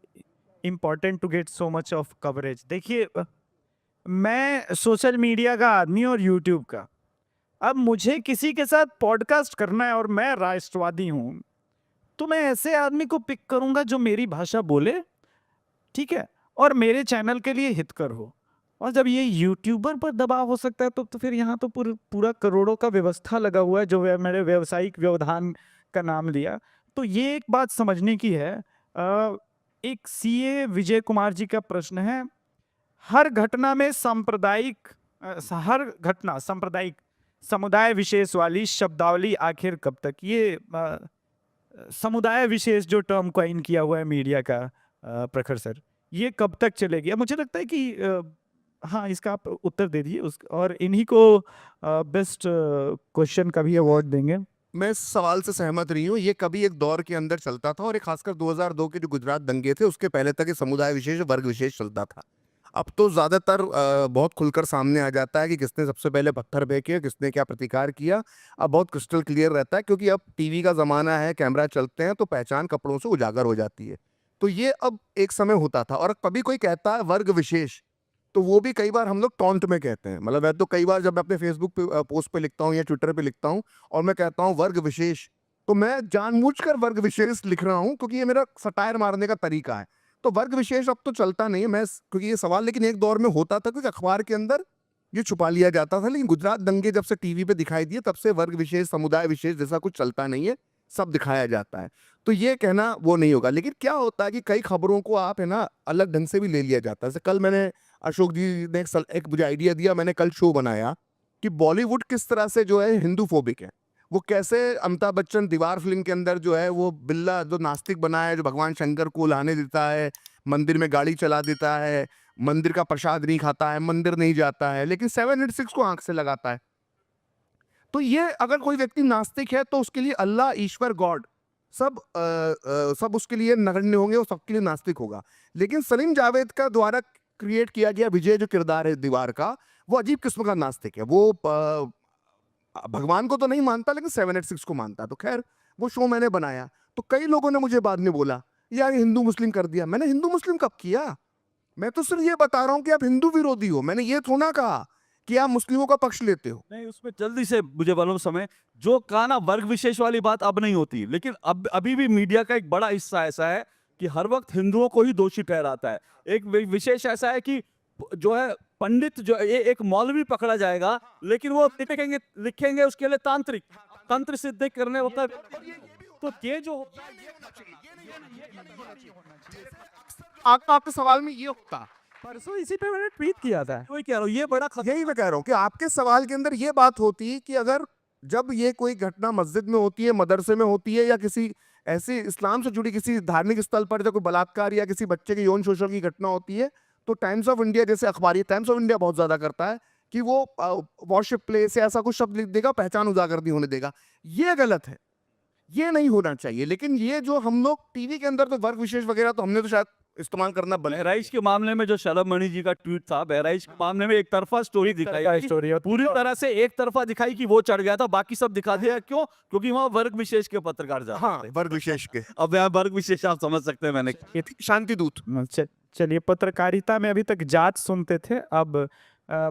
important to get so much of coverage. देखिए, मैं सोशल मीडिया का आदमी और यूट्यूब का, अब मुझे किसी के साथ पॉडकास्ट करना है और मैं राष्ट्रवादी हूँ, तो मैं ऐसे आदमी को पिक करूँगा जो मेरी भाषा बोले, ठीक है, और मेरे चैनल के लिए हितकर हो। और जब ये यूट्यूबर पर दबाव हो सकता है तो फिर यहाँ तो पूरा करोड़ों का व्यवस्था लगा हुआ है, जो मैंने व्यावसायिक व्यवधान का नाम लिया। तो ये एक बात समझने की है। एक सीए विजय कुमार जी का प्रश्न है, हर घटना में हर घटना सांप्रदायिक समुदाय विशेष वाली शब्दावली आखिर कब तक? ये समुदाय विशेष जो टर्म कॉइन किया हुआ है मीडिया का, प्रखर सर, ये कब तक चलेगी? अब मुझे लगता है कि हाँ, इसका आप उत्तर दे दीजिए और इन्हीं को बेस्ट क्वेश्चन का भी अवार्ड देंगे। मैं इस सवाल से सहमत नहीं हूँ। ये कभी एक दौर के अंदर चलता था और ये खासकर 2002 के जो गुजरात दंगे थे उसके पहले तक ये समुदाय विशेष वर्ग विशेष चलता था। अब तो ज़्यादातर बहुत खुलकर सामने आ जाता है कि किसने सबसे पहले पत्थर फेंके, किसने क्या प्रतिकार किया। अब बहुत क्रिस्टल क्लियर रहता है, क्योंकि अब टीवी का ज़माना है, कैमरा चलते हैं, तो पहचान कपड़ों से उजागर हो जाती है। तो ये अब एक समय होता था। और कभी कोई कहता है वर्ग विशेष, तो वो भी कई बार हम लोग टॉन्ट में कहते हैं। मतलब मैं तो कई बार जब मैं अपने फेसबुक पे पोस्ट पे लिखता हूँ या ट्विटर पे लिखता हूँ और मैं कहता हूँ वर्ग विशेष, तो मैं जानबूझकर वर्ग विशेष लिख रहा हूँ, क्योंकि ये मेरा सटायर मारने का तरीका है। तो वर्ग विशेष अब तो चलता नहीं है, क्योंकि ये सवाल लेकिन एक दौर में होता था, क्योंकि अखबार के अंदर ये छुपा लिया जाता था। लेकिन गुजरात दंगे जब से टीवी पे दिखाई दिए, तब से वर्ग विशेष समुदाय विशेष जैसा कुछ चलता नहीं है, सब दिखाया जाता है। तो ये कहना वो नहीं होगा। लेकिन क्या होता है कि कई खबरों को आप है ना अलग ढंग से भी ले लिया जाता है। जैसे कल मैंने, अशोक जी ने एक मुझे आइडिया दिया, मैंने कल शो बनाया कि बॉलीवुड किस तरह से जो है हिंदू फोबिक है। वो कैसे अमिताभ बच्चन दीवार फिल्म के अंदर जो है वो बिल्ला जो नास्तिक बना है, जो भगवान शंकर को लाने देता है, मंदिर में गाड़ी चला देता है, मंदिर का प्रसाद नहीं खाता है, मंदिर नहीं जाता है, लेकिन 786 को आंख से लगाता है। तो ये अगर कोई व्यक्ति नास्तिक है तो उसके लिए अल्लाह, ईश्वर, गॉड सब उसके लिए नगण्य होंगे, वो सबके लिए नास्तिक होगा। लेकिन सलीम जावेद का द्वारा क्रिएट किया गया विजय जो किरदार है दीवार का, वो अजीब किस्म का नास्तिक है। वो भगवान को तो नहीं मानता, लेकिन 786 को मानता। तो खैर वो शो मैंने बनाया, तो कई लोगों ने मुझे बाद में बोला यार हिंदू मुस्लिम कर दिया। मैंने हिंदू मुस्लिम कब किया? मैं तो सिर्फ ये बता रहा हूँ कि आप हिंदू विरोधी हो। मैंने ये थोड़ा कहा कि आप मुस्लिमों का पक्ष लेते हो। नहीं, उसमें जल्दी से मुझे मालूम समय जो कहा ना, वर्ग विशेष वाली बात अब नहीं होती, लेकिन अब अभी भी मीडिया का एक बड़ा हिस्सा ऐसा है कि हर वक्त हिंदुओं को ही दोषी ठहराता है। एक विशेष ऐसा है कि जो है पंडित, जो एक मौलवी पकड़ा जाएगा, लेकिन वो लिखेंगे उसके लिए तांत्रिक, तंत्र सिद्ध करने होता है। तो ये जो होता है, आपके सवाल में ये होता, परसों इसी पे मैंने ट्वीट किया था। वही कह रहा हूँ, ये बड़ा यही मैं कह रहा हूँ कि आपके सवाल के अंदर ये बात होती है कि अगर जब ये कोई घटना मस्जिद में होती है, मदरसे में होती है, या किसी ऐसे इस्लाम से जुड़ी किसी धार्मिक स्थल पर जब कोई बलात्कार या किसी बच्चे के यौन शोषण की घटना होती है, तो टाइम्स ऑफ इंडिया जैसे अखबार, टाइम्स ऑफ इंडिया बहुत ज्यादा करता है कि वो वॉरशिप प्लेस या ऐसा कुछ शब्द लिख देगा, पहचान उजागर नहीं होने देगा। ये गलत है, ये नहीं होना चाहिए। लेकिन ये जो हम लोग टीवी के अंदर तो वर्ग विशेष वगैरह तो हमने तो शायद इस्तेमाल करना बंद। बहराइच के मामले में जो शलभ मणि जी का ट्वीट था, बहराइच के मामले में एक तरफा स्टोरी दिखाई, पूरी तरह से एक तरफा दिखाई कि वो चढ़ गया था, बाकी सब दिखा दिया। क्यों? क्योंकि वहाँ वर्ग विशेष के पत्रकार जा, हाँ, वर्ग विशेष के। अब यहाँ वर्ग विशेष आप समझ सकते हैं। मैंने शांति दूत। चलिए, पत्रकारिता में अभी तक जात सुनते थे, अब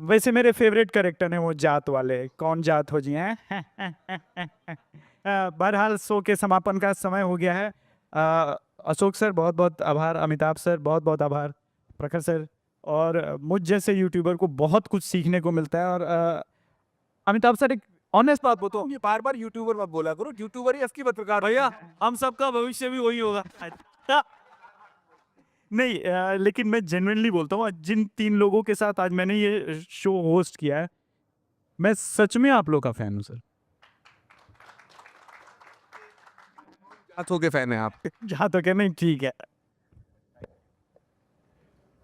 वैसे मेरे फेवरेट कैरेक्टर हैं वो जात वाले। कौन जात हो जी हैं? बहरहाल शो के समापन का समय हो गया है। अशोक सर बहुत बहुत आभार, अमिताभ सर बहुत बहुत आभार, प्रखर सर, और मुझ जैसे यूट्यूबर को बहुत कुछ सीखने को मिलता है। और अमिताभ सर, एक ऑनेस्ट बात बताओ, ये बार बार यूट्यूबर मत बोला करो, यूट्यूबर ही असली पत्रकार। भैया हम सबका भविष्य भी वही होगा। नहीं, लेकिन मैं जेन्युइनली बोलता हूँ, जिन 3 लोगों के साथ आज मैंने ये शो होस्ट किया है, मैं सच में आप लोग का फैन हूँ सर। हाथों के फैन है आप। जहाँ तक है नहीं ठीक है।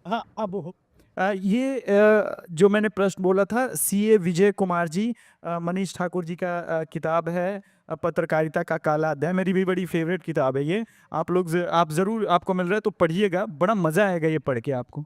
हाँ, अब जो मैंने प्रश्न बोला था सीए विजय कुमार जी, मनीष ठाकुर जी का किताब है पत्रकारिता का काला अध्याय, मेरी भी बड़ी फेवरेट किताब है ये। आप ज़रूर, आपको मिल रहा है तो पढ़िएगा, बड़ा मज़ा आएगा ये पढ़ के आपको।